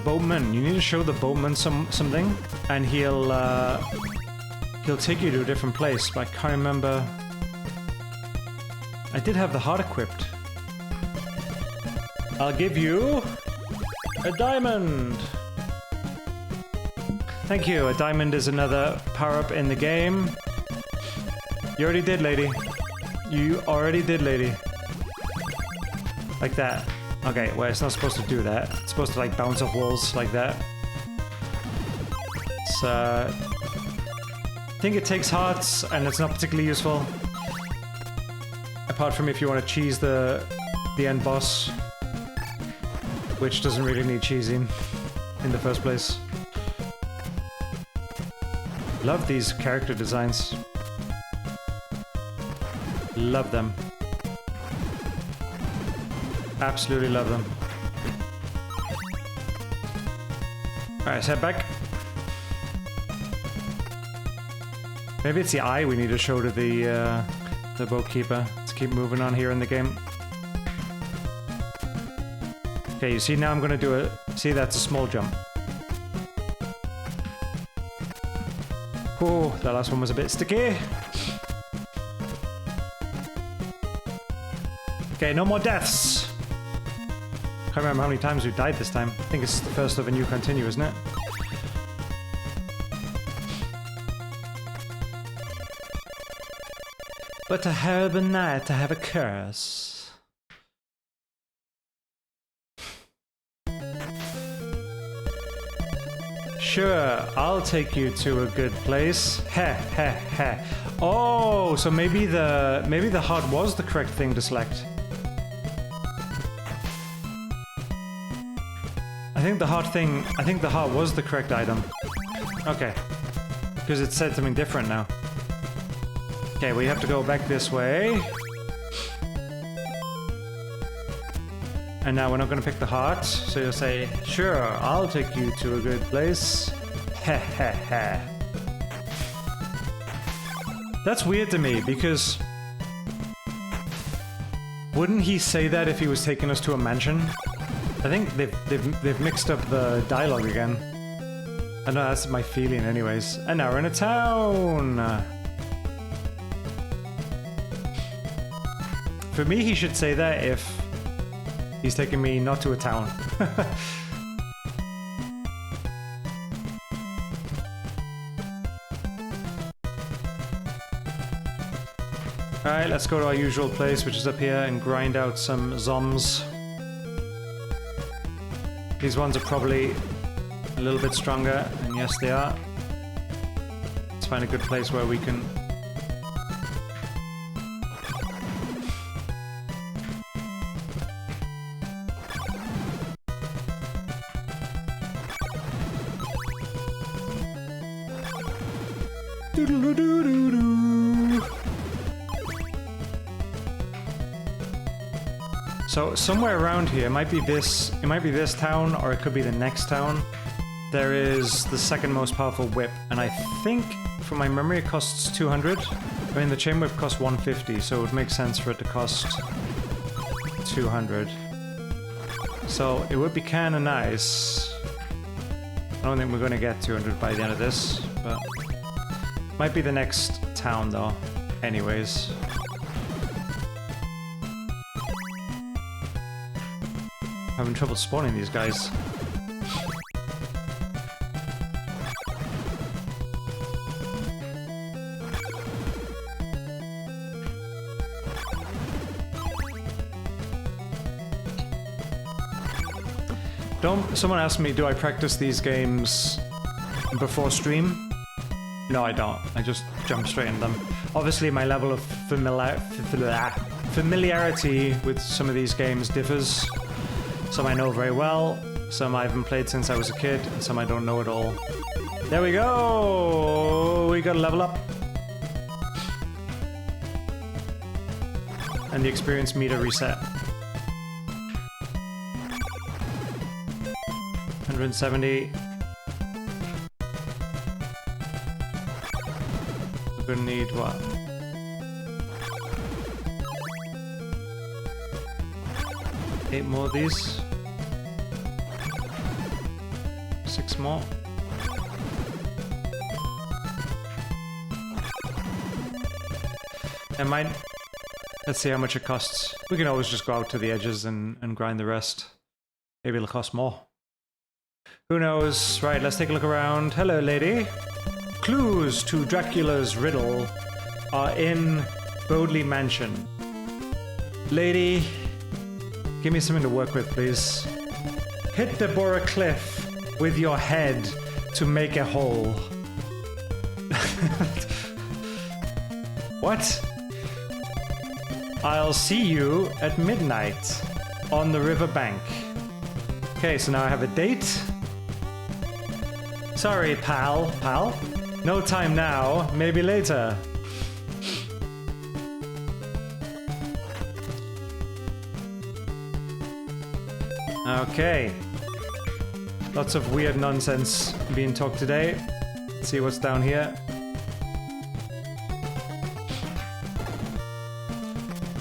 boatman. You need to show the boatman something, and he'll take you to a different place. But I can't remember. I did have the heart equipped. I'll give you a diamond. Thank you. A diamond is another power-up in the game. You already did, lady. You already did, lady. Like that. Okay, well, it's not supposed to do that. It's supposed to, like, bounce off walls like that. So... I think it takes hearts, and it's not particularly useful. Apart from if you want to cheese the end boss. Which doesn't really need cheesing in the first place. Love these character designs. Love them. Absolutely love them. Alright, let's head back. Maybe it's the eye we need to show to the boatkeeper. Let's keep moving on here in the game. Okay, you see now I'm gonna do it. See, that's a small jump. Oh, that last one was a bit sticky. Okay, no more deaths. Can't remember how many times we died this time. I think it's the first of a new continue, isn't it? But a horrible night to have a curse. Sure, I'll take you to a good place. Heh, heh, heh. Oh, so maybe the heart was the correct thing to select. I think the heart was the correct item. Okay. Because it said something different now. Okay, we have to go back this way. And now we're not going to pick the heart, so you'll say, sure, I'll take you to a good place. Heh heh heh. That's weird to me, because... wouldn't he say that if he was taking us to a mansion? I think they've mixed up the dialogue again. I know, that's my feeling anyways. And now we're in a town! For me, he should say that if he's taking me not to a town. Alright, let's go to our usual place, which is up here, and grind out some zoms. These ones are probably a little bit stronger, and yes they are. Let's find a good place where we can... So somewhere around here, it might be this town, or it could be the next town. There is the second most powerful whip, and I think, from my memory, it costs 200. I mean, the chain whip costs 150, so it would make sense for it to cost 200. So it would be kind of nice. I don't think we're going to get 200 by the end of this, but might be the next town though. Anyways. Having trouble spawning these guys. Someone asked me, do I practice these games before stream? No, I don't. I just jump straight in them. Obviously, my level of familiarity with some of these games differs. Some I know very well, some I haven't played since I was a kid, and some I don't know at all. There we go! We got a level up. And the experience meter reset. 170. We're gonna need what? Eight more of these. 6 more. And mine. Let's see how much it costs. We can always just go out to the edges and grind the rest. Maybe it'll cost more. Who knows? Right, let's take a look around. Hello, lady. Clues to Dracula's riddle are in Bodley Mansion. Lady, give me something to work with, please. Hit the Bora Cliff with your head to make a hole. What? I'll see you at midnight on the riverbank. Okay, so now I have a date. Sorry, pal. Pal? No time now, maybe later. Okay. Lots of weird nonsense being talked today. Let's see what's down here.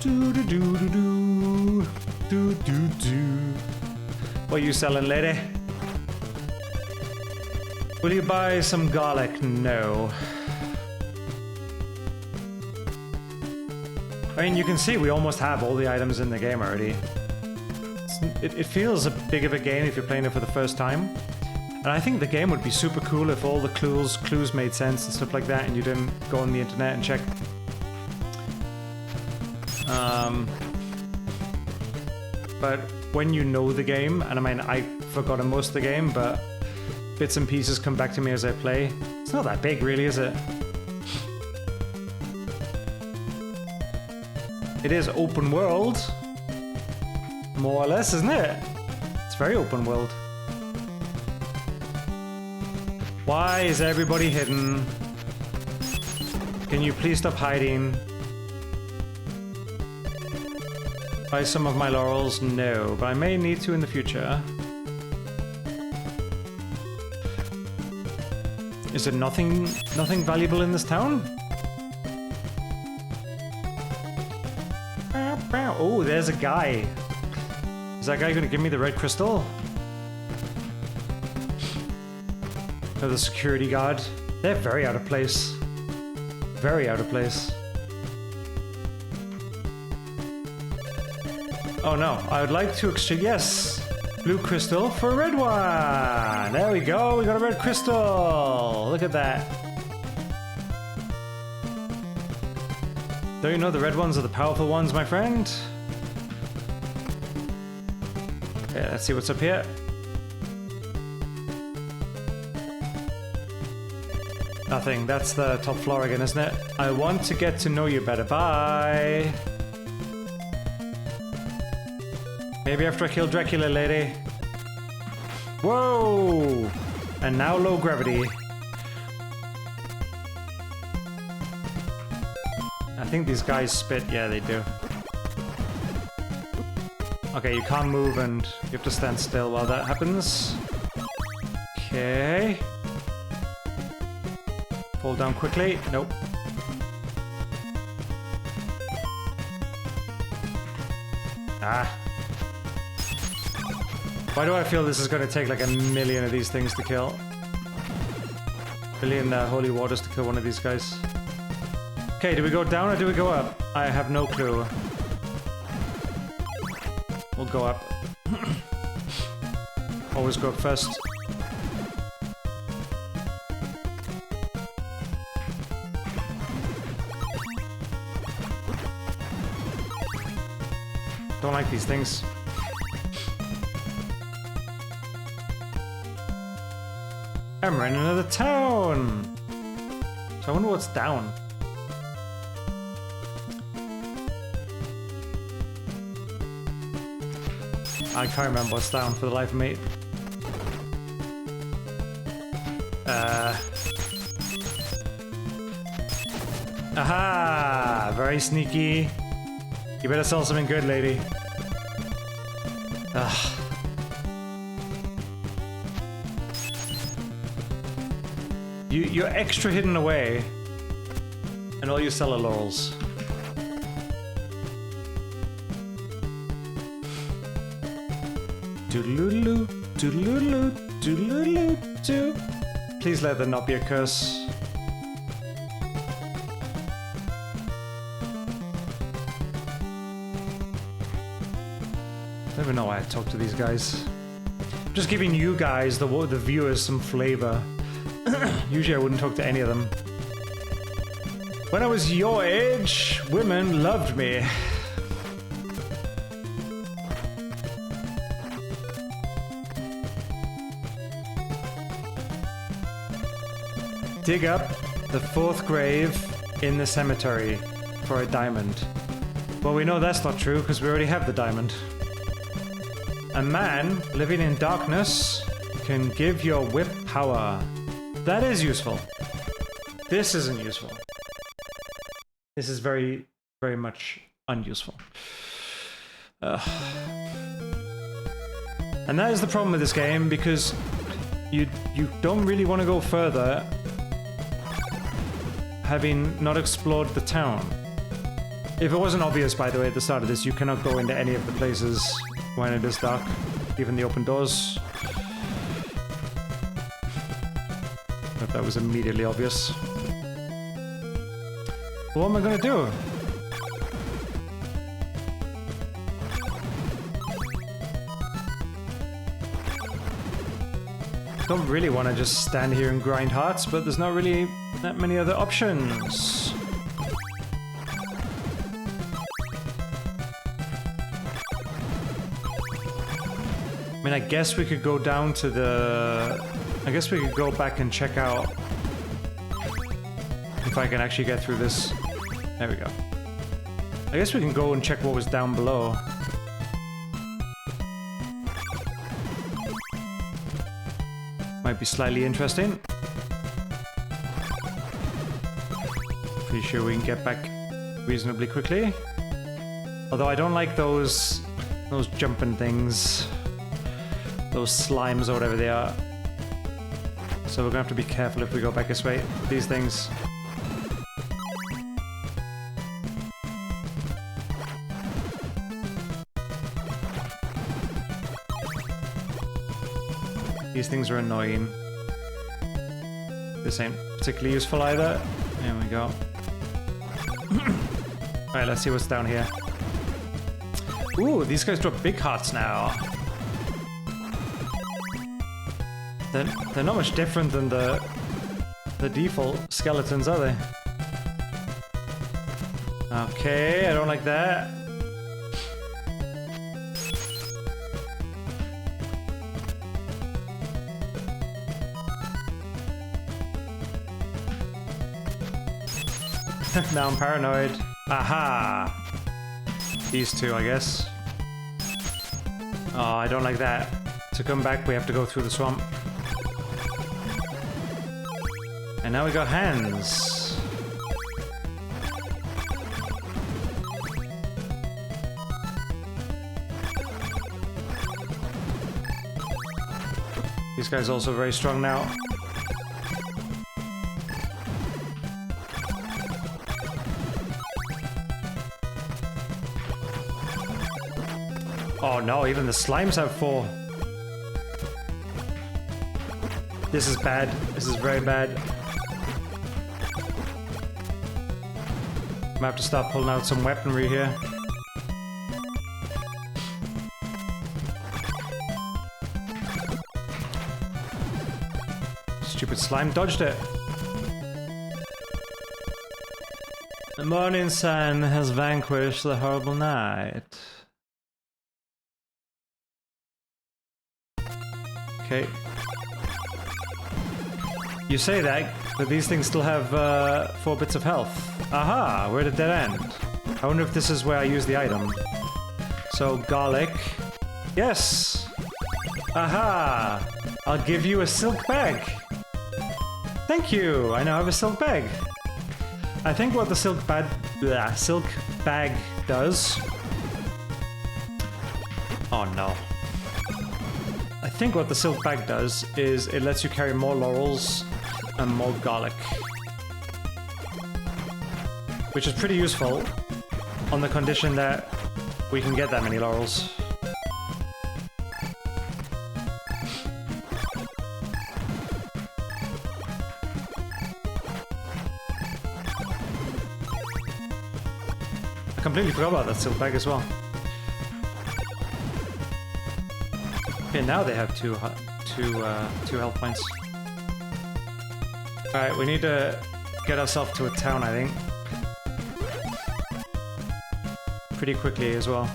Do-do-do-do-do. Do-do-do. What are you selling, lady? Will you buy some garlic? No. I mean, you can see we almost have all the items in the game already. It feels a big of a game if you're playing it for the first time. And I think the game would be super cool if all the clues made sense and stuff like that, and you didn't go on the internet and check. But when you know the game, and I mean, I've forgotten most of the game, but bits and pieces come back to me as I play. It's not that big, really, is it? It is open world. More or less, isn't it? It's very open world. Why is everybody hidden? Can you please stop hiding? Buy some of my laurels? No, but I may need to in the future. Is there nothing valuable in this town? Oh, there's a guy. Is that guy gonna give me the red crystal? Or the security guard? They're very out of place. Very out of place. Oh no, I would like to exchange, yes! Blue crystal for a red one! There we go, we got a red crystal! Look at that. Don't you know the red ones are the powerful ones, my friend? Okay, let's see what's up here. Nothing, that's the top floor again, isn't it? I want to get to know you better, bye! Maybe after I kill Dracula, lady. Whoa! And now low gravity. I think these guys spit. Yeah, they do. Okay, you can't move and you have to stand still while that happens. Okay. Fall down quickly. Nope. Ah. Why do I feel this is going to take like a million of these things to kill? Billion holy waters to kill one of these guys. Okay, do we go down or do we go up? I have no clue. We'll go up. Always go up first. Don't like these things. I'm running into the town! So I wonder what's down. I can't remember what's down for the life of me. Aha! Very sneaky. You better sell something good, lady. Ugh. You're extra hidden away, and all you sell are laurels. Doodaloo, doodaloo, doodaloo, doo. Please let there not be a curse. I don't even know why I talk to these guys. I'm just giving you guys, the viewers, some flavor. Usually I wouldn't talk to any of them. When I was your age, women loved me. Dig up the 4th grave in the cemetery for a diamond. Well, we know that's not true because we already have the diamond. A man living in darkness can give your whip power. That is useful. This isn't useful. This is very, very much unuseful. And that is the problem with this game, because you don't really want to go further having not explored the town. If it wasn't obvious, by the way, at the start of this, you cannot go into any of the places when it is dark, even the open doors. If that was immediately obvious. What am I gonna do? Don't really want to just stand here and grind hearts, but there's not really that many other options. I mean, I guess we could go down to the... I guess we could go back and check out if I can actually get through this. There we go. I guess we can go and check what was down below. Might be slightly interesting. Pretty sure we can get back reasonably quickly. Although I don't like those jumping things. Those slimes or whatever they are. So we're gonna have to be careful if we go back this way. These things. These things are annoying. This ain't particularly useful either. There we go. Alright, let's see what's down here. Ooh, these guys drop big hearts now. They're not much different than the default skeletons, are they? Okay, I don't like that. Now I'm paranoid. Aha! These two, I guess. Oh, I don't like that. To come back, we have to go through the swamp. And now we got hands. These guys are also very strong now. Oh no, even the slimes have 4. This is bad. This is very bad. I'm gonna have to start pulling out some weaponry here. Stupid slime dodged it. The morning sun has vanquished the horrible night. Okay. You say that, but these things still have 4 bits of health. Aha! Where did that end? I wonder if this is where I use the item. So, garlic. Yes! Aha! I'll give you a silk bag. Thank you! I now have a silk bag. I think what the silk bag does... Oh no. I think what the silk bag does is it lets you carry more laurels and more garlic. Which is pretty useful on the condition that we can get that many laurels. I completely forgot about that silk bag as well. Okay, now they have two health points. Alright, we need to get ourselves to a town, I think. Pretty quickly as well.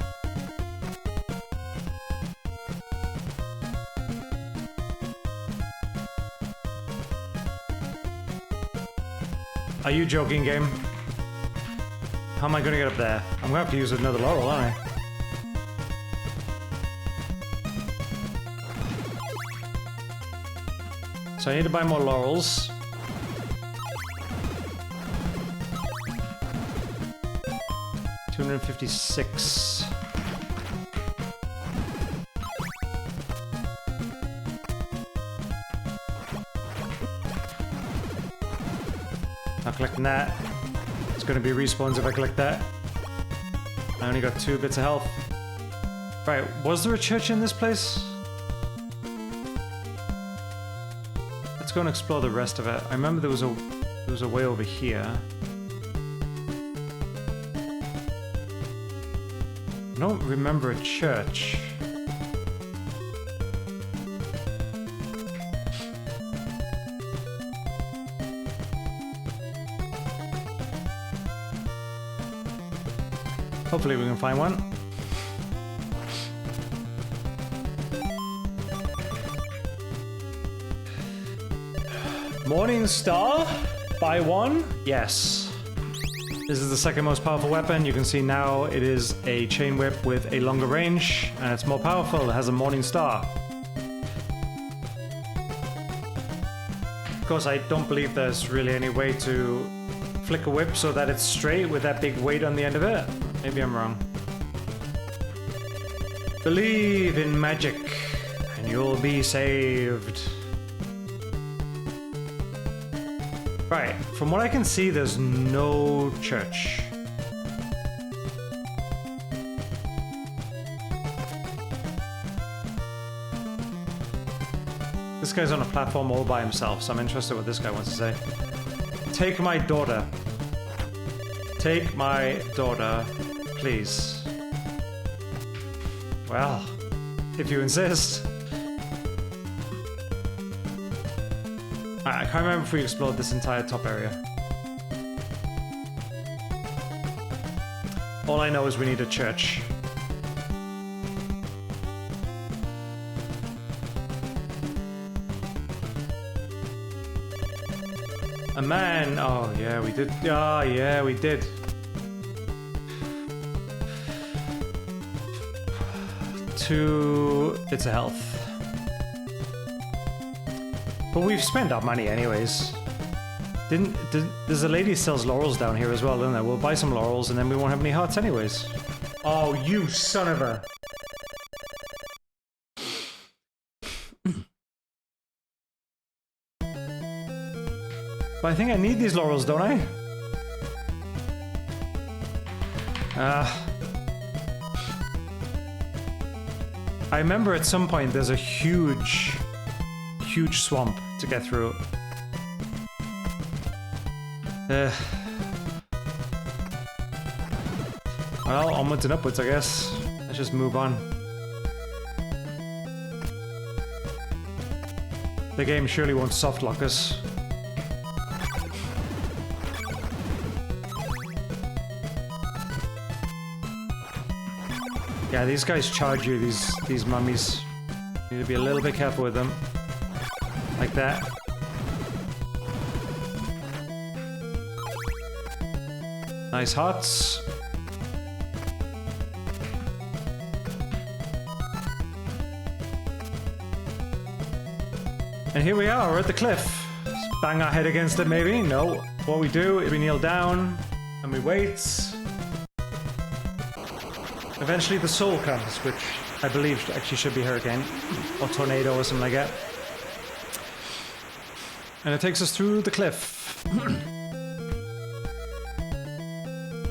Are you joking, game? How am I gonna get up there? I'm gonna have to use another laurel, aren't I? So I need to buy more laurels. $256. Not collecting that. It's going to be respawns if I collect that. I only got 2 bits of health. Right, was there a church in this place? Let's go and explore the rest of it. I remember there was a way over here. I don't remember a church. Hopefully we can find one. Morning Star? Buy one? Yes. This is the second most powerful weapon. You can see now it is a chain whip with a longer range, and it's more powerful. It has a Morning Star. Of course, I don't believe there's really any way to flick a whip so that it's straight with that big weight on the end of it. Maybe I'm wrong. Believe in magic, and you'll be saved. Right, from what I can see, there's no church. This guy's on a platform all by himself, so I'm interested what this guy wants to say. Take my daughter. Take my daughter, please. Well, if you insist. I can't remember if we explored this entire top area. All I know is we need a church. A man! Oh yeah, we did. Oh yeah, we did. It's a health. But we've spent our money anyways. There's a lady who sells laurels down here as well, isn't there? We'll buy some laurels and then we won't have any hearts anyways. Oh, you son of a... But I think I need these laurels, don't I? I remember at some point there's a huge swamp to get through. Well, onwards and upwards, I guess. Let's just move on. The game surely won't soft lock us. Yeah, these guys charge you, these mummies. You need to be a little bit careful with them. Like that. Nice hearts. And here we are, we're at the cliff. Let's bang our head against it, maybe? No. What we do is we kneel down and we wait. Eventually the soul comes, which I believe actually should be hurricane or tornado or something like that. And it takes us through the cliff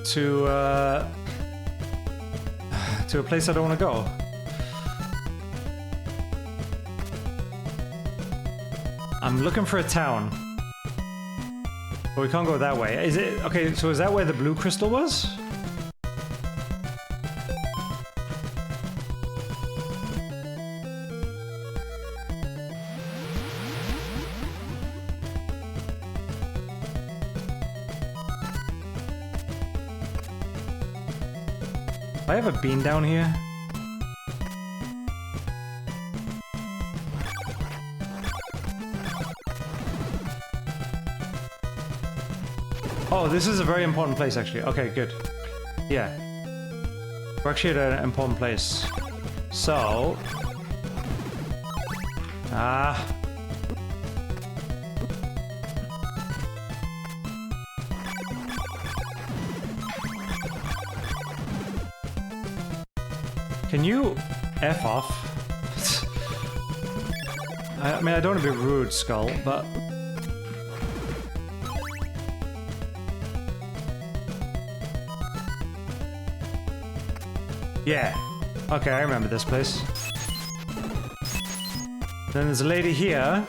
to a place I don't want to go. I'm looking for a town. But we can't go that way. Is it okay, so is that where the blue crystal was? I have a bean down here. Oh, this is a very important place, actually. Okay, good. Yeah. We're actually at an important place. So... Can you F off? I mean, I don't want to be rude, Skull, but... Yeah. Okay, I remember this place. Then there's a lady here.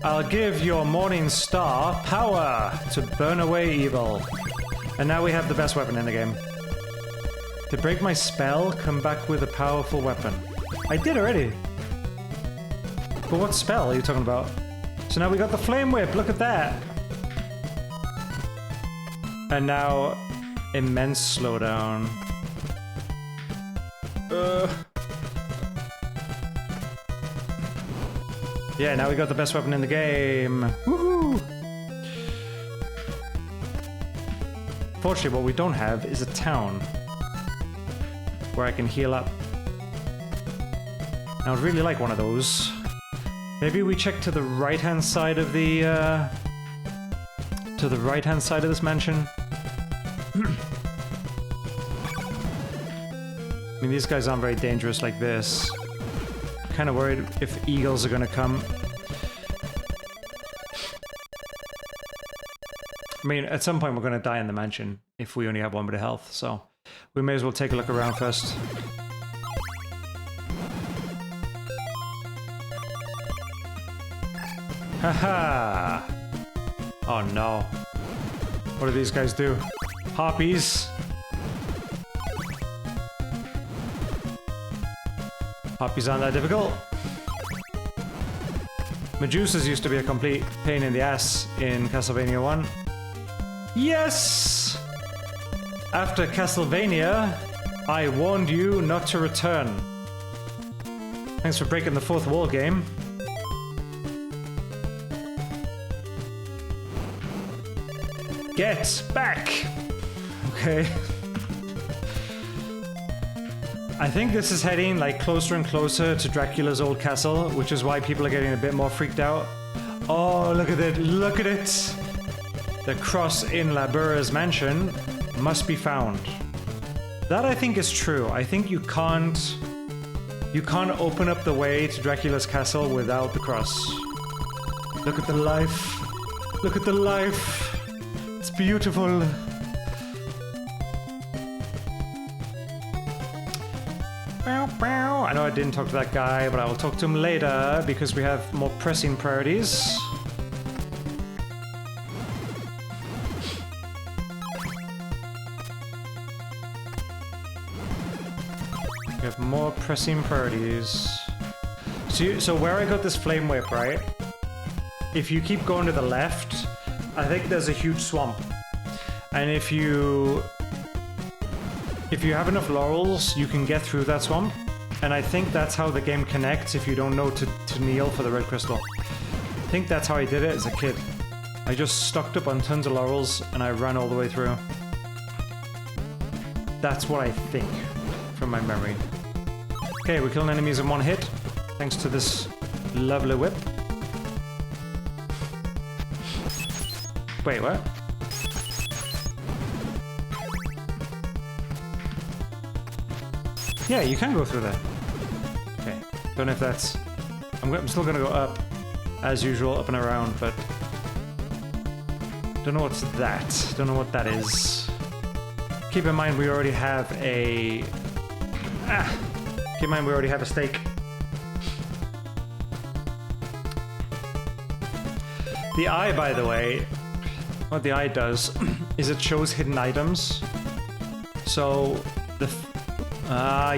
I'll give your Morning Star power to burn away evil. And now we have the best weapon in the game. To break my spell, come back with a powerful weapon. I did already. But what spell are you talking about? So now we got the flame whip, look at that. And now immense slowdown. Yeah, now we got the best weapon in the game. Woohoo! Fortunately, what we don't have is a town where I can heal up. I would really like one of those. Maybe we check to the right-hand side of the to the right-hand side of this mansion. I mean, these guys aren't very dangerous like this. Kind of worried if eagles are gonna come. I mean, at some point we're gonna die in the mansion if we only have 1 bit of health, so we may as well take a look around first. Haha! Oh no. What do these guys do? Harpies? Harpies aren't that difficult. Medusas used to be a complete pain in the ass in Castlevania 1. Yes! After Castlevania, I warned you not to return. Thanks for breaking the fourth wall, game. Get back! Okay. I think this is heading like closer and closer to Dracula's old castle, which is why people are getting a bit more freaked out. Oh, look at it! Look at it! The cross in Labura's mansion must be found. That I think is true. I think you can't open up the way to Dracula's castle without the cross. Look at the life. Look at the life. It's beautiful. I know I didn't talk to that guy, but I will talk to him later because we have more pressing priorities. We have more pressing priorities. So where I got this flame whip, right? If you keep going to the left, I think there's a huge swamp. And if you have enough laurels, you can get through that swamp. And I think that's how the game connects if you don't know to kneel for the red crystal. I think that's how I did it as a kid. I just stocked up on tons of laurels and I ran all the way through. That's what I think from my memory. Okay, we're killing enemies in one hit, thanks to this lovely whip. Wait, what? Yeah, you can go through there. Okay, don't know if that's... I'm still gonna go up, as usual, up and around, but... Don't know what's that. Don't know what that is. Keep in mind we already have a... Keep in mind we already have a stake. The eye, by the way, what the eye does is it shows hidden items. So the...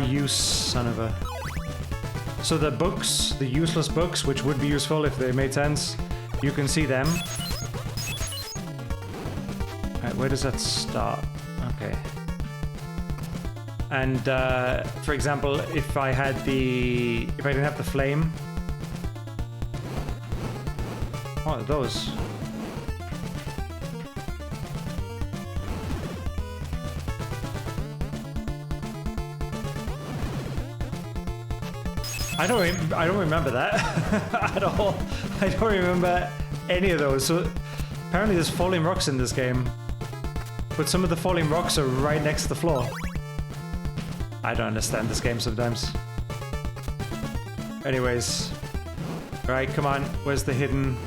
you son of a... So the books, the useless books, which would be useful if they made sense, you can see them. Alright, where does that start? Okay. And for example, if I didn't have the flame... What are those? I don't remember that at all. I don't remember any of those. So apparently there's falling rocks in this game, but some of the falling rocks are right next to the floor. I don't understand this game sometimes. Anyways, right, come on. Where's the hidden?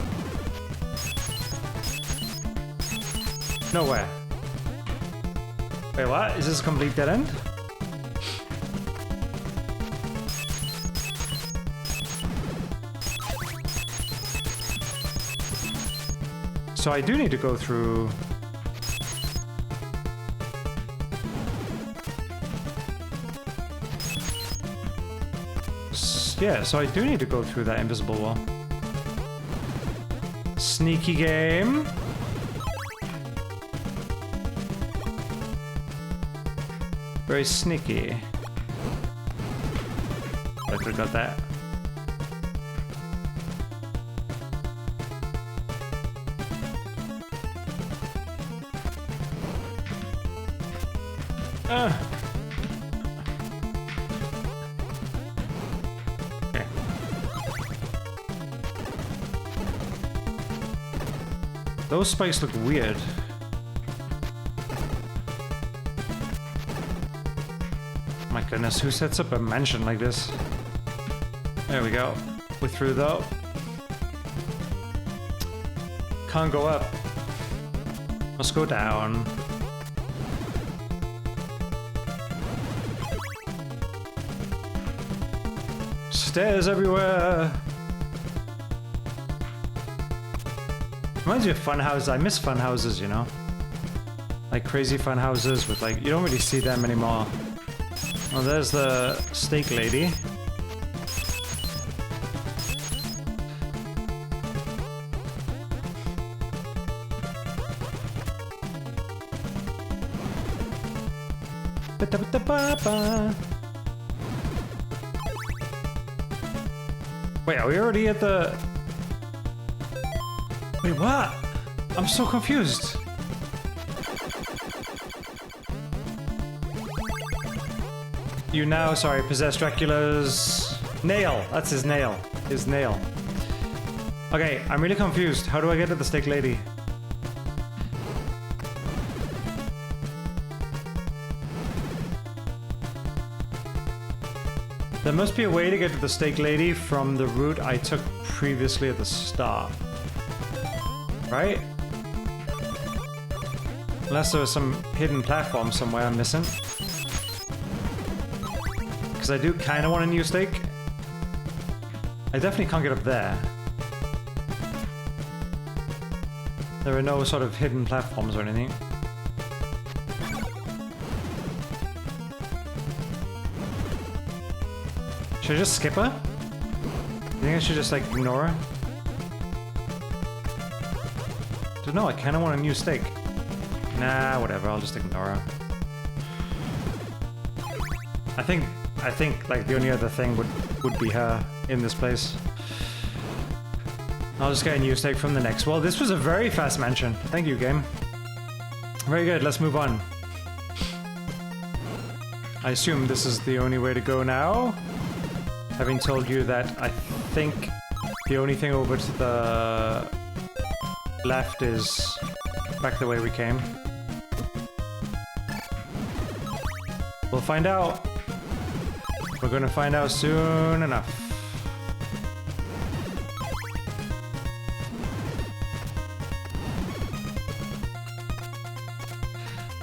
Nowhere. Wait, what? Is this a complete dead end? So I do need to go through... Yeah, so I do need to go through that invisible wall. Sneaky game. Very sneaky. I could have got that. Okay. Those spikes look weird. My goodness, who sets up a mansion like this? There we go. We're through though. Can't go up. Let's go down. Stairs everywhere. Reminds me of fun houses. I miss fun houses, you know? Like crazy fun houses with like, you don't really see them anymore. Well, there's the steak lady. Ba-da-ba-da-ba-ba. Wait, are we already at the... Wait, what? I'm so confused. You now, sorry, possess Dracula's... nail. That's his nail. His nail. Okay, I'm really confused. How do I get to the steak lady? There must be a way to get to the steak lady from the route I took previously at the start. Right? Unless there was some hidden platform somewhere I'm missing. Because I do kind of want a new steak. I definitely can't get up there. There are no sort of hidden platforms or anything. Should I just skip her? You think I should just like ignore her? Don't know, I kind of want a new steak. Nah, whatever, I'll just ignore her. I think like the only other thing would be her in this place. I'll just get a new steak from the next. Well, this was a very fast mention. Thank you, game. Very good, let's move on. I assume this is the only way to go now. Having told you that I think the only thing over to the left is back the way we came. We'll find out. We're gonna find out soon enough.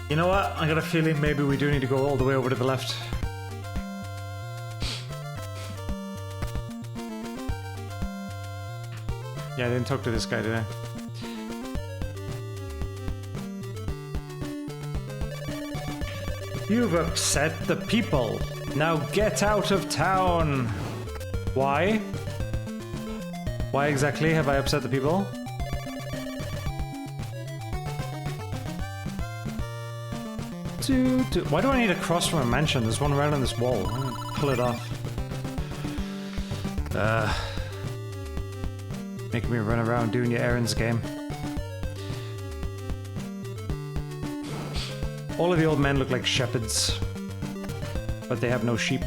You know what? I got a feeling maybe we do need to go all the way over to the left. Yeah, I didn't talk to this guy, did I? You've upset the people. Now get out of town. Why? Why exactly have I upset the people? Why do I need a cross from a mansion? There's one right on this wall. I'm gonna pull it off. Making me run around doing your errands, game. All of the old men look like shepherds, but they have no sheep.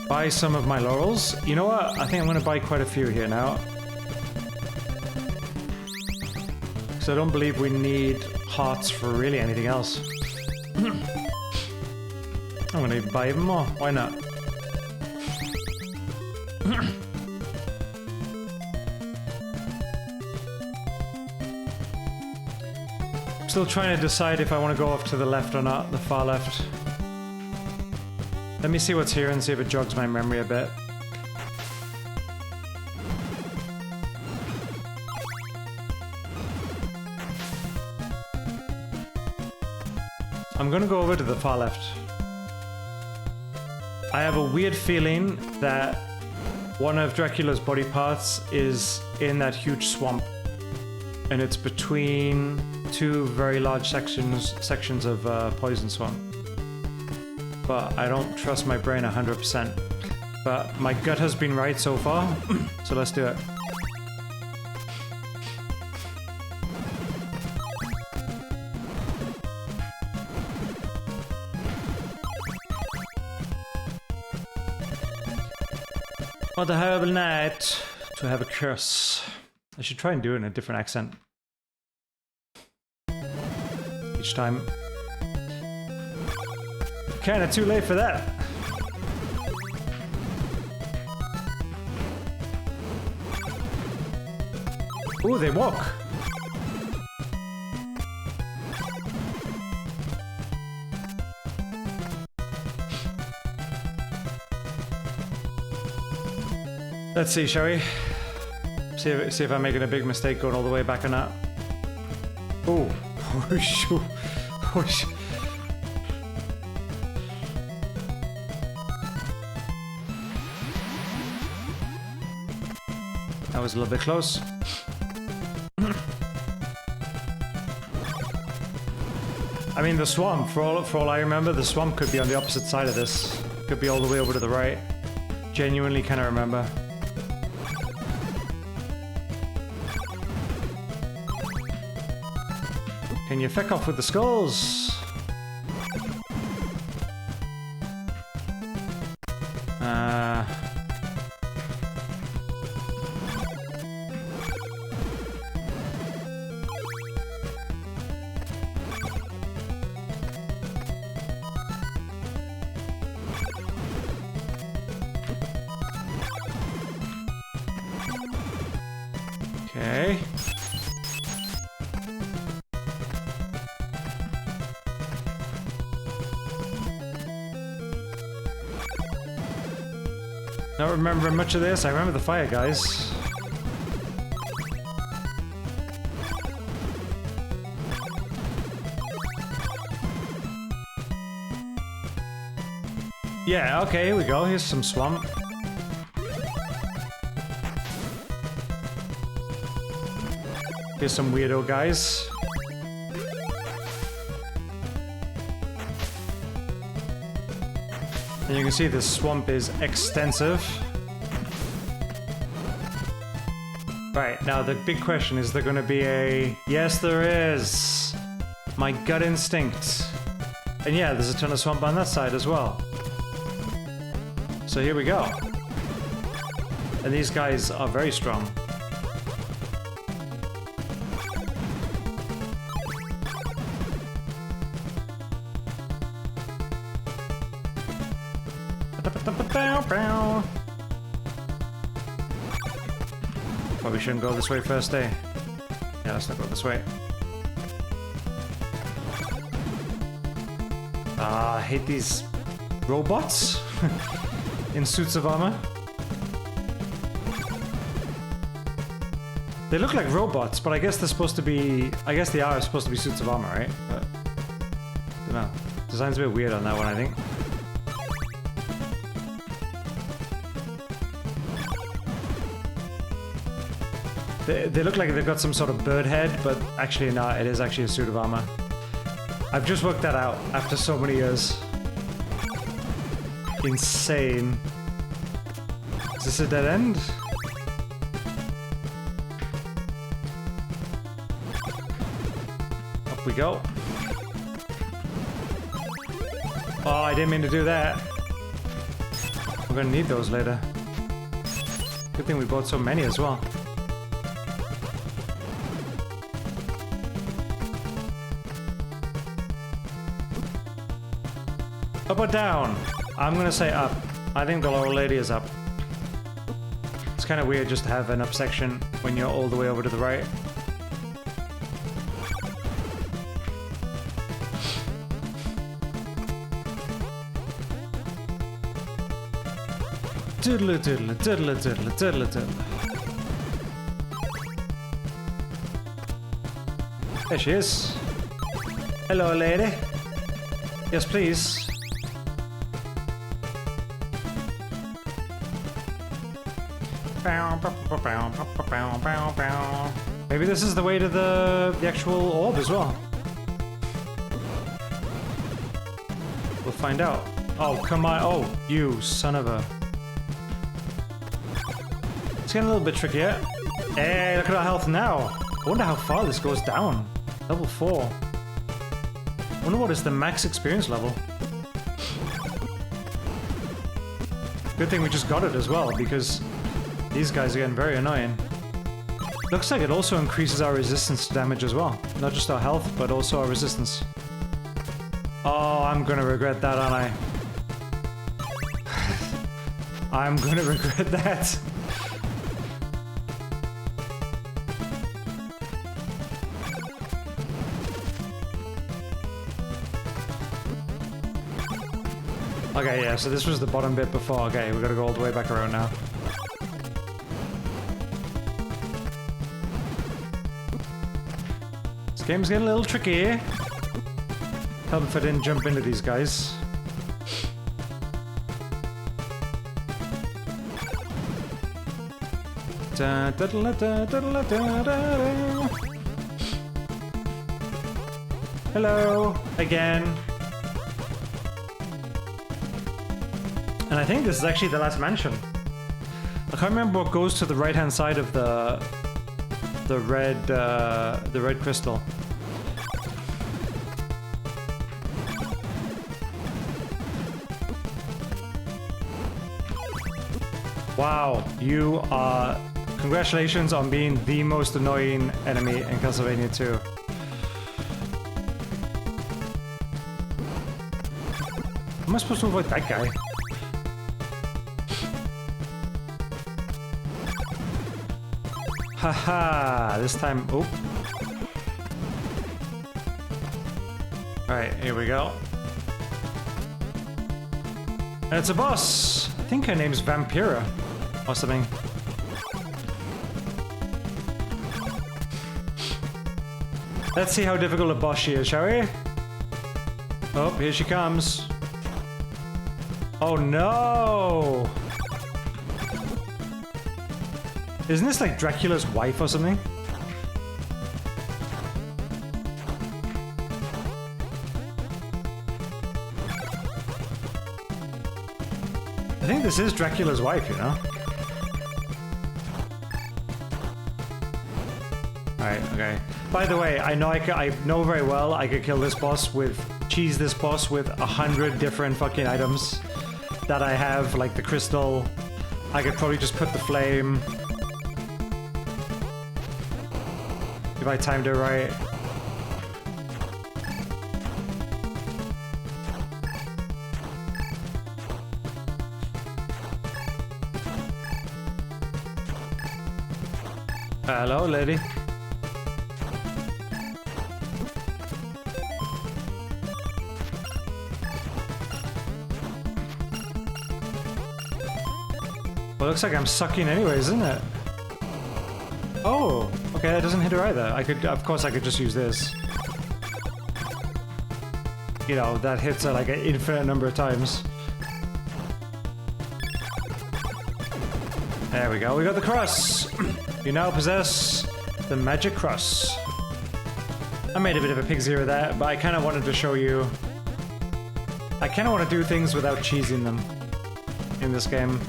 Buy some of my laurels. You know what? I think I'm gonna buy quite a few here now. Because I don't believe we need hearts for really anything else. I'm gonna buy even more. Why not? Still trying to decide if I want to go off to the left or not, the far left. Let me see what's here and see if it jogs my memory a bit. I'm gonna go over to the far left. I have a weird feeling that one of Dracula's body parts is in that huge swamp. and it's between two very large sections of poison swamp. But I don't trust my brain 100%. But my gut has been right so far, so let's do it. What a horrible night to have a curse. I should try and do it in a different accent each time. Kinda too late for that. Ooh, they walk. Let's see, shall we? See if I'm making a big mistake going all the way back or not. Ooh. That was a little bit close. I mean, the swamp, for all I remember, the swamp could be on the opposite side of this. Could be all the way over to the right. Genuinely kind of remember. Can you feck off with the skulls? Okay. Not remembering much of this. I remember the fire guys. Yeah, okay, here we go. Here's some swamp. Here's some weirdo guys. And you can see the swamp is extensive. Right, now the big question, is there going to be a... Yes, there is! My gut instinct. And yeah, there's a ton of swamp on that side as well. So here we go. And these guys are very strong. Probably shouldn't go this way first, eh? Yeah, let's not go this way. I hate these robots in suits of armor. They look like robots, but I guess they're supposed to be... I guess they are supposed to be suits of armor, right? But, I don't know. Design's a bit weird on that one, I think. They look like they've got some sort of bird head, but actually not. It is actually a suit of armor. I've just worked that out after so many years. Insane. Is this a dead end? Up we go. Oh, I didn't mean to do that. We're gonna need those later. Good thing we bought so many as well. Up or down? I'm gonna say up. I think the lower lady is up. It's kind of weird just to have an up section when you're all the way over to the right. Diddle diddle diddle diddle diddle diddle. There she is. Hello, lady. Yes, please. Maybe this is the way to the actual orb as well. We'll find out. Oh, come on. Oh, you son of a... It's getting a little bit trickier. Hey, look at our health now. I wonder how far this goes down. Level 4. I wonder what is the max experience level. Good thing we just got it as well, because these guys are getting very annoying. Looks like it also increases our resistance to damage as well. Not just our health, but also our resistance. Oh, I'm gonna regret that, aren't I? I'm gonna regret that. Okay, yeah, so this was the bottom bit before. Okay, we gotta go all the way back around now. This game's getting a little tricky. Help if I didn't jump into these guys. Da, da, da, da, da, da, da. Hello, again. And I think this is actually the last mansion. I can't remember what goes to the right-hand side of the red crystal. Wow, you are... Congratulations on being the most annoying enemy in Castlevania 2. How am I supposed to avoid that guy? Haha, this time... Oh. Alright, here we go. And it's a boss! I think her name's Vampira. Or something. Let's see how difficult a boss she is, shall we? Oh, here she comes. Oh no! Isn't this like Dracula's wife or something? I think this is Dracula's wife, you know? Alright, okay. By the way, I know very well I could kill this boss with... cheese this boss with 100 different fucking items that I have, like the crystal. I could probably just put the flame. If I timed it right. Hello, lady. Well, looks like I'm sucking anyways, isn't it? Oh, okay, that doesn't hit her either. I could, of course, I could just use this. You know, that hits her like an infinite number of times. There we go, we got the cross! You now possess the magic cross. I made a bit of a pig's ear of that, but I kind of wanted to show you... I kind of want to do things without cheesing them in this game.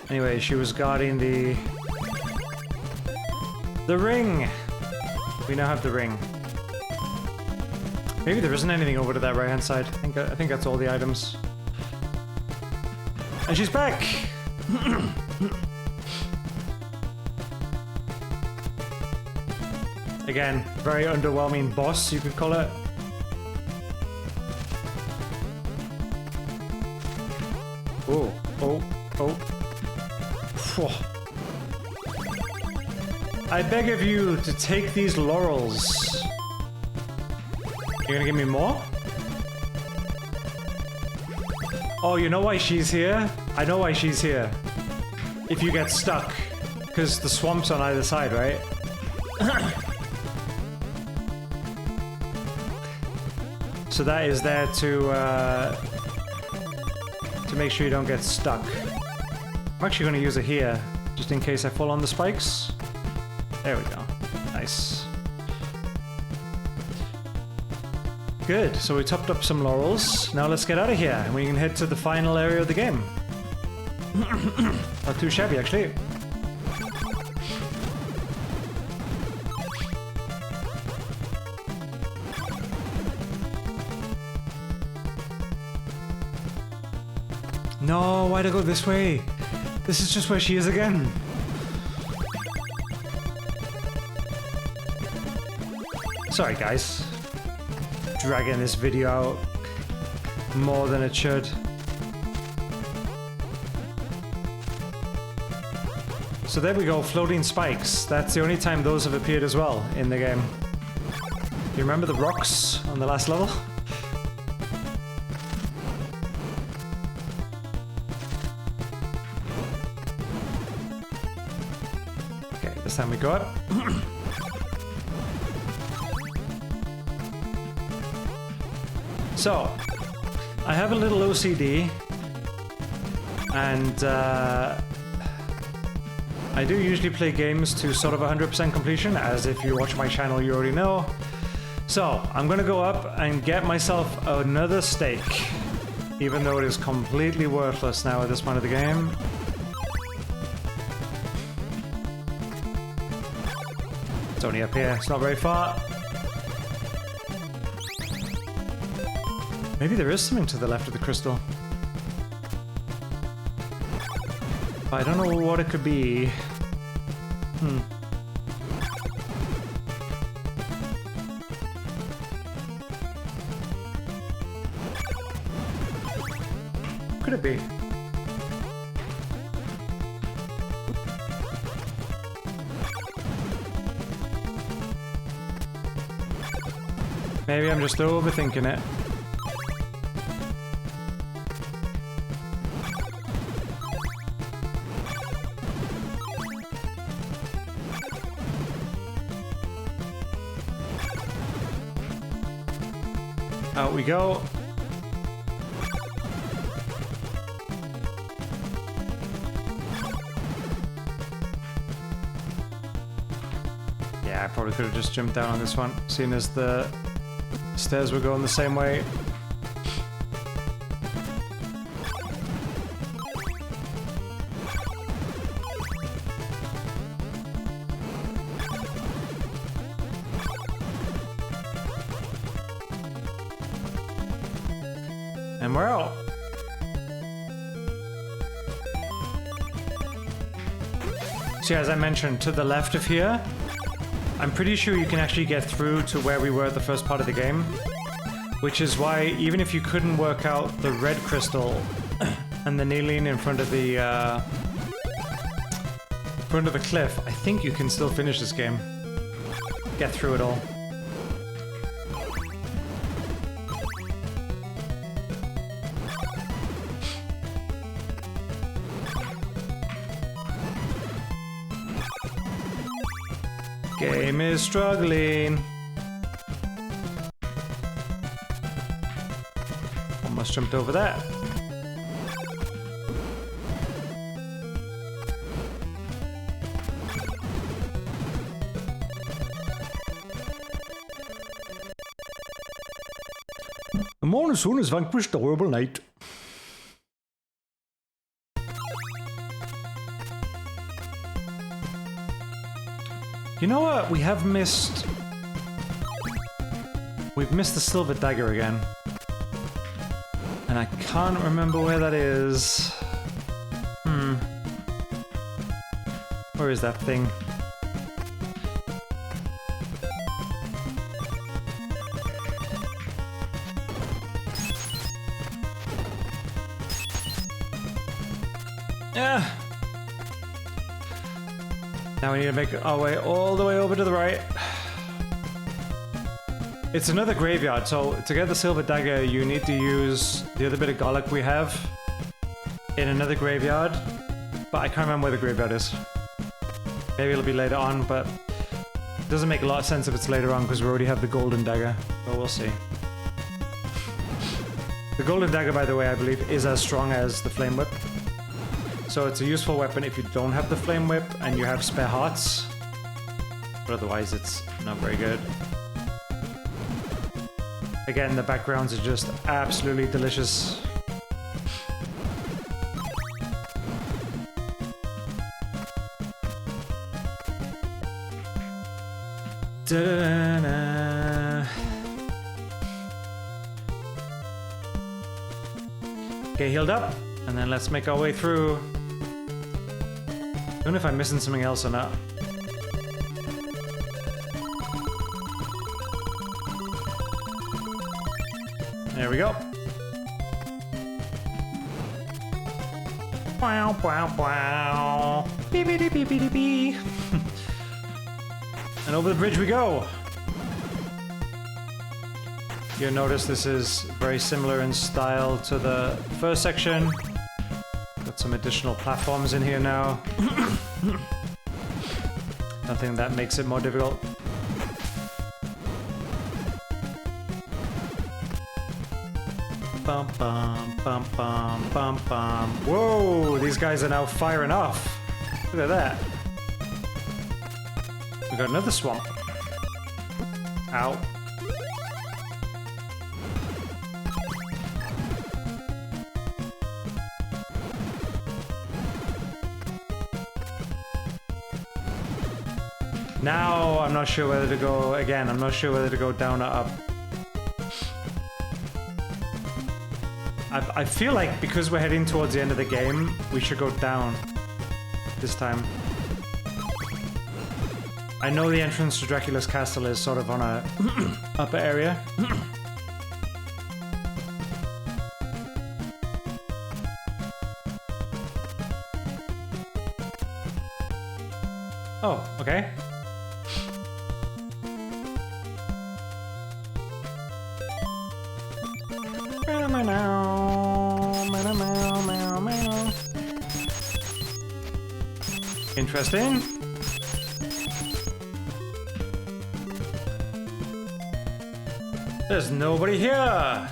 Anyway, she was guarding the ring! We now have the ring. Maybe there isn't anything over to that right-hand side. I think that's all the items. And she's back! Again, very underwhelming boss, you could call it. Oh, oh, oh. Phew. I beg of you to take these laurels. You're gonna give me more? Oh, you know why she's here? I know why she's here. If you get stuck. Because the swamp's on either side, right? So that is there to make sure you don't get stuck. I'm actually going to use it here, just in case I fall on the spikes. There we go. Nice. Good, so we topped up some laurels. Now let's get out of here and we can head to the final area of the game. Not too shabby, actually. No, why'd I go this way? This is just where she is again. Sorry, guys. Dragging this video out more than it should. So there we go, floating spikes. That's the only time those have appeared as well in the game. You remember the rocks on the last level? Okay, this time we got it. So, I have a little OCD, and I do usually play games to sort of 100% completion, as if you watch my channel you already know. So, I'm gonna go up and get myself another steak, even though it is completely worthless now at this point of the game. It's only up here, it's not very far. Maybe there is something to the left of the crystal. I don't know what it could be. Could it be? Maybe I'm just overthinking it. Out we go. Yeah, I probably could have just jumped down on this one, seeing as the stairs were going the same way. And we're out. So yeah, as I mentioned, to the left of here, I'm pretty sure you can actually get through to where we were at the first part of the game. Which is why, even if you couldn't work out the red crystal and the kneeling in front of the cliff, I think you can still finish this game. Get through it all. Game is struggling. Almost jumped over that. The morning sun has vanquished the horrible night. You know what? We have missed... We've missed the silver dagger again. And I can't remember where that is. Where is that thing? Yeah. Now we need to make our way all the way over to the right. It's another graveyard, so to get the silver dagger, you need to use the other bit of garlic we have in another graveyard. But I can't remember where the graveyard is. Maybe it'll be later on, but it doesn't make a lot of sense if it's later on because we already have the golden dagger. But we'll see. The golden dagger, by the way, I believe, is as strong as the flame whip. So it's a useful weapon if you don't have the flame whip and you have spare hearts. but otherwise it's not very good. Again, the backgrounds are just absolutely delicious. Da-na. Okay, healed up, and then let's make our way through. I don't know if I'm missing something else or not. There we go. Wow, wow, wow. Beep, beep, beep, beep, beep. And over the bridge we go. You'll notice this is very similar in style to the first section. Got some additional platforms in here now. Nothing that makes it more difficult. Bum bum bum bum bum bum. Whoa, these guys are now firing off. Look at that. We got another swamp. Ow. Now I'm not sure whether to go again. I'm not sure whether to go down or up. I feel like because we're heading towards the end of the game, we should go down this time. I know the entrance to Dracula's castle is sort of on a upper area. Oh, okay. Interesting. There's nobody here.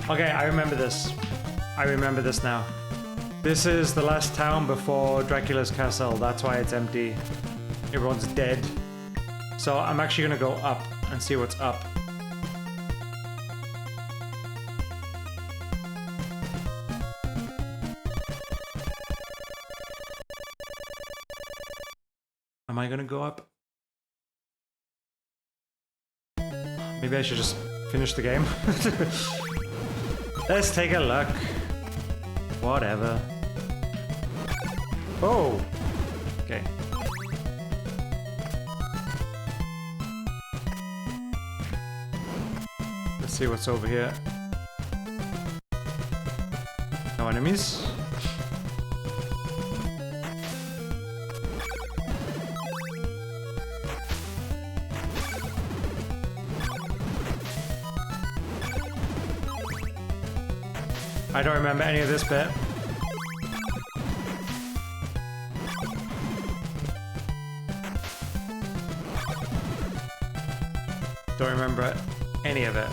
Okay, I remember this. I remember this now. This is the last town before Dracula's castle. That's why it's empty. Everyone's dead. So I'm actually gonna go up and see what's up. Am I gonna go up? Maybe I should just finish the game. Let's take a look. Whatever. Oh! Okay. Let's see what's over here. No enemies. I don't remember any of this bit. Don't remember any of it.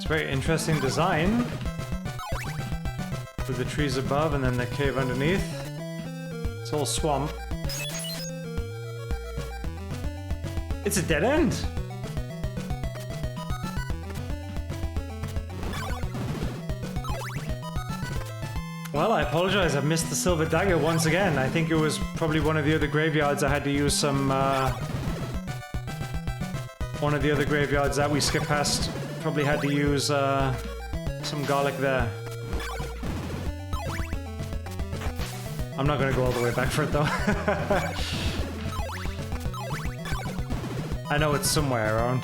Very interesting design with the trees above and then the cave underneath. It's all swamp. It's a dead end. Well, I apologize. I've missed the silver dagger once again. I think it was probably one of the other graveyards. I had to use some one of the other graveyards that we skipped past. Probably had to use some garlic there. I'm not gonna go all the way back for it though. I know it's somewhere around.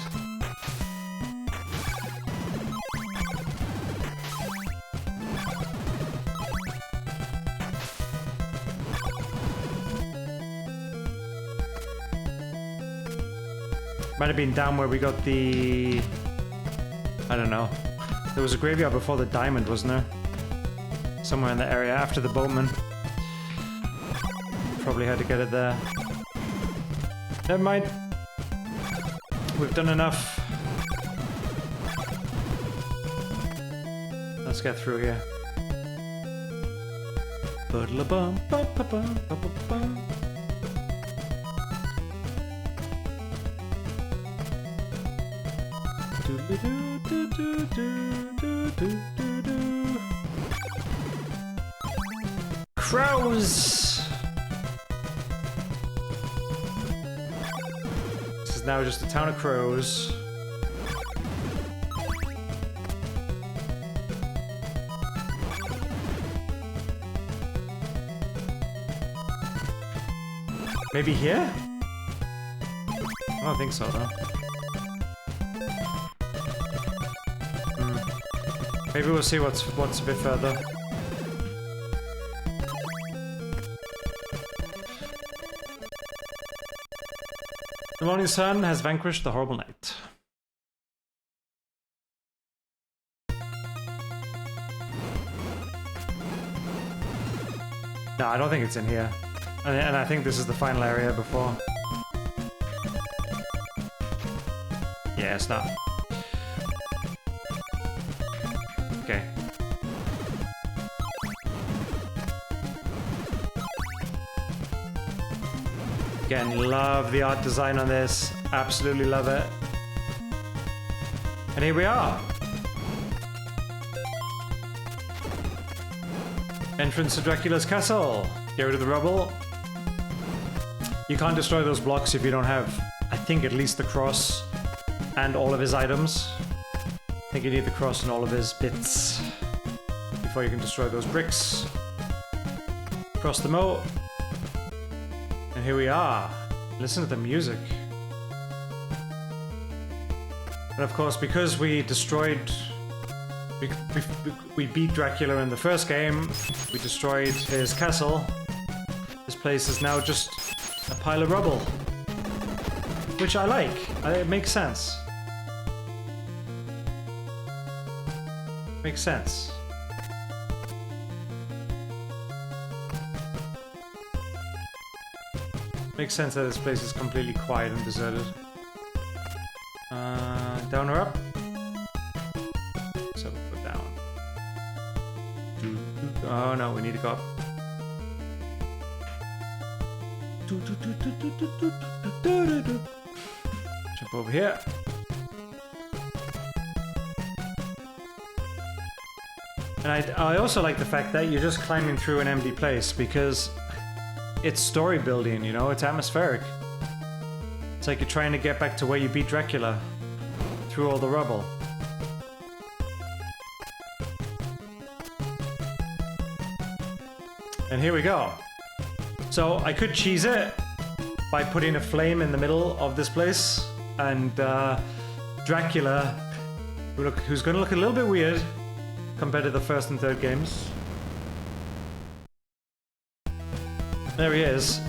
Might have been down where we got the... I don't know. There was a graveyard before the diamond, wasn't there? Somewhere in the area after the boatman. probably had to get it there. Never mind. We've done enough. Let's get through here. Crows! This is now just a town of crows. Maybe here? I don't think so, though. Maybe we'll see what's a bit further. The morning sun has vanquished the horrible night. No, I don't think it's in here. And I think this is the final area before. Yeah, it's not. Okay. Again, love the art design on this. Absolutely love it. And here we are. Entrance to Dracula's castle. Get rid of the rubble. You can't destroy those blocks if you don't have, I think, at least the cross and all of his items. I think you need the cross and all of his bits before you can destroy those bricks. Cross the moat. And here we are. Listen to the music. And of course, because we destroyed... We beat Dracula in the first game, we destroyed his castle. This place is now just a pile of rubble. Which I like. It makes sense. Makes sense. Makes sense that this place is completely quiet and deserted. Down or up? So go down. Oh no, we need to go up. Jump over here. And I also like the fact that you're just climbing through an empty place because it's story building, you know, it's atmospheric. It's like you're trying to get back to where you beat Dracula through all the rubble. And here we go. So I could cheese it by putting a flame in the middle of this place, and Dracula, who's going to look a little bit weird compared to the first and third games. There he is.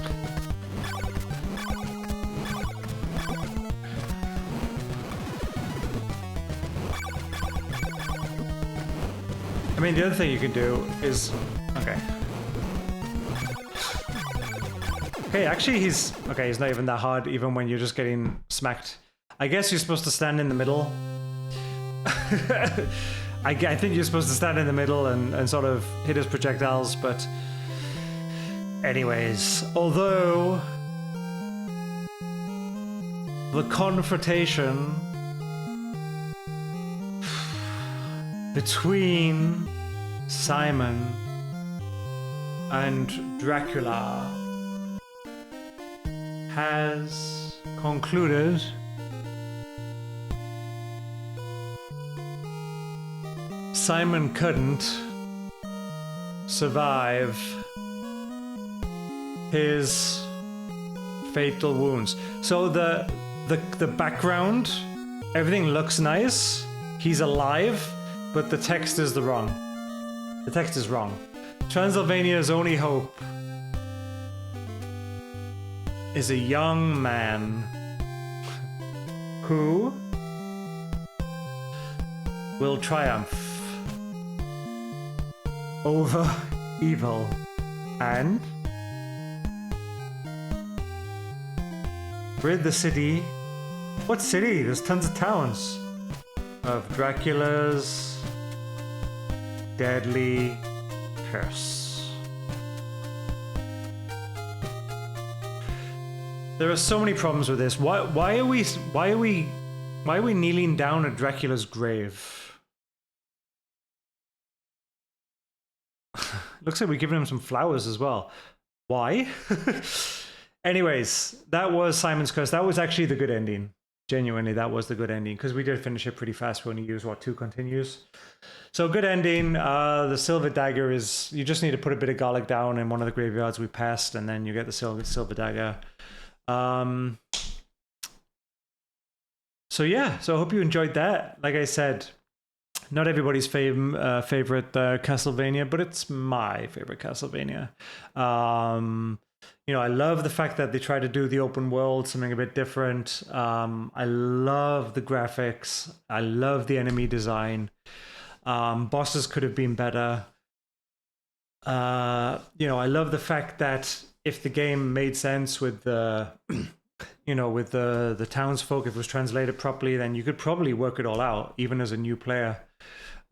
I mean, the other thing you can do is... Okay. Okay, actually he's... Okay, he's not even that hard, even when you're just getting smacked. I guess you're supposed to stand in the middle. I think you're supposed to stand in the middle and sort of hit his projectiles, but... Anyways, although... The confrontation... between Simon and Dracula has concluded. Simon couldn't survive his fatal wounds. So the background, everything looks nice. He's alive. But the text is wrong. The text is wrong. Transylvania's only hope is a young man who will triumph over evil and Rid the city. What city? There's tons of towns. Of Dracula's deadly curse. There are so many problems with this. Why are we kneeling down at Dracula's grave? Looks like we're giving him some flowers as well. Why? Anyways, that was Simon's Curse. That was actually the good ending. Genuinely, that was the good ending, because we did finish it pretty fast. We only used, what, 2 continues? So good ending. The silver dagger is, you just need to put a bit of garlic down in one of the graveyards we passed, and then you get the silver dagger. So yeah, so I hope you enjoyed that. Like I said, not everybody's favorite Castlevania, but it's my favorite Castlevania. You know, I love the fact that they try to do the open world, something a bit different. I love the graphics. I love the enemy design. Bosses could have been better. You know, I love the fact that if the game made sense with the, you know, with the townsfolk, if it was translated properly, then you could probably work it all out, even as a new player.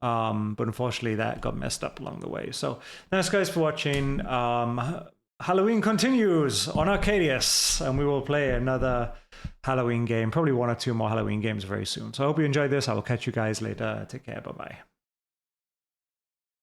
But unfortunately, that got messed up along the way. So thanks, guys, for watching. Halloween continues on Arcadious, and we will play another Halloween game, probably 1 or 2 more Halloween games very soon. So I hope you enjoyed this. I will catch you guys later. Take care. Bye-bye.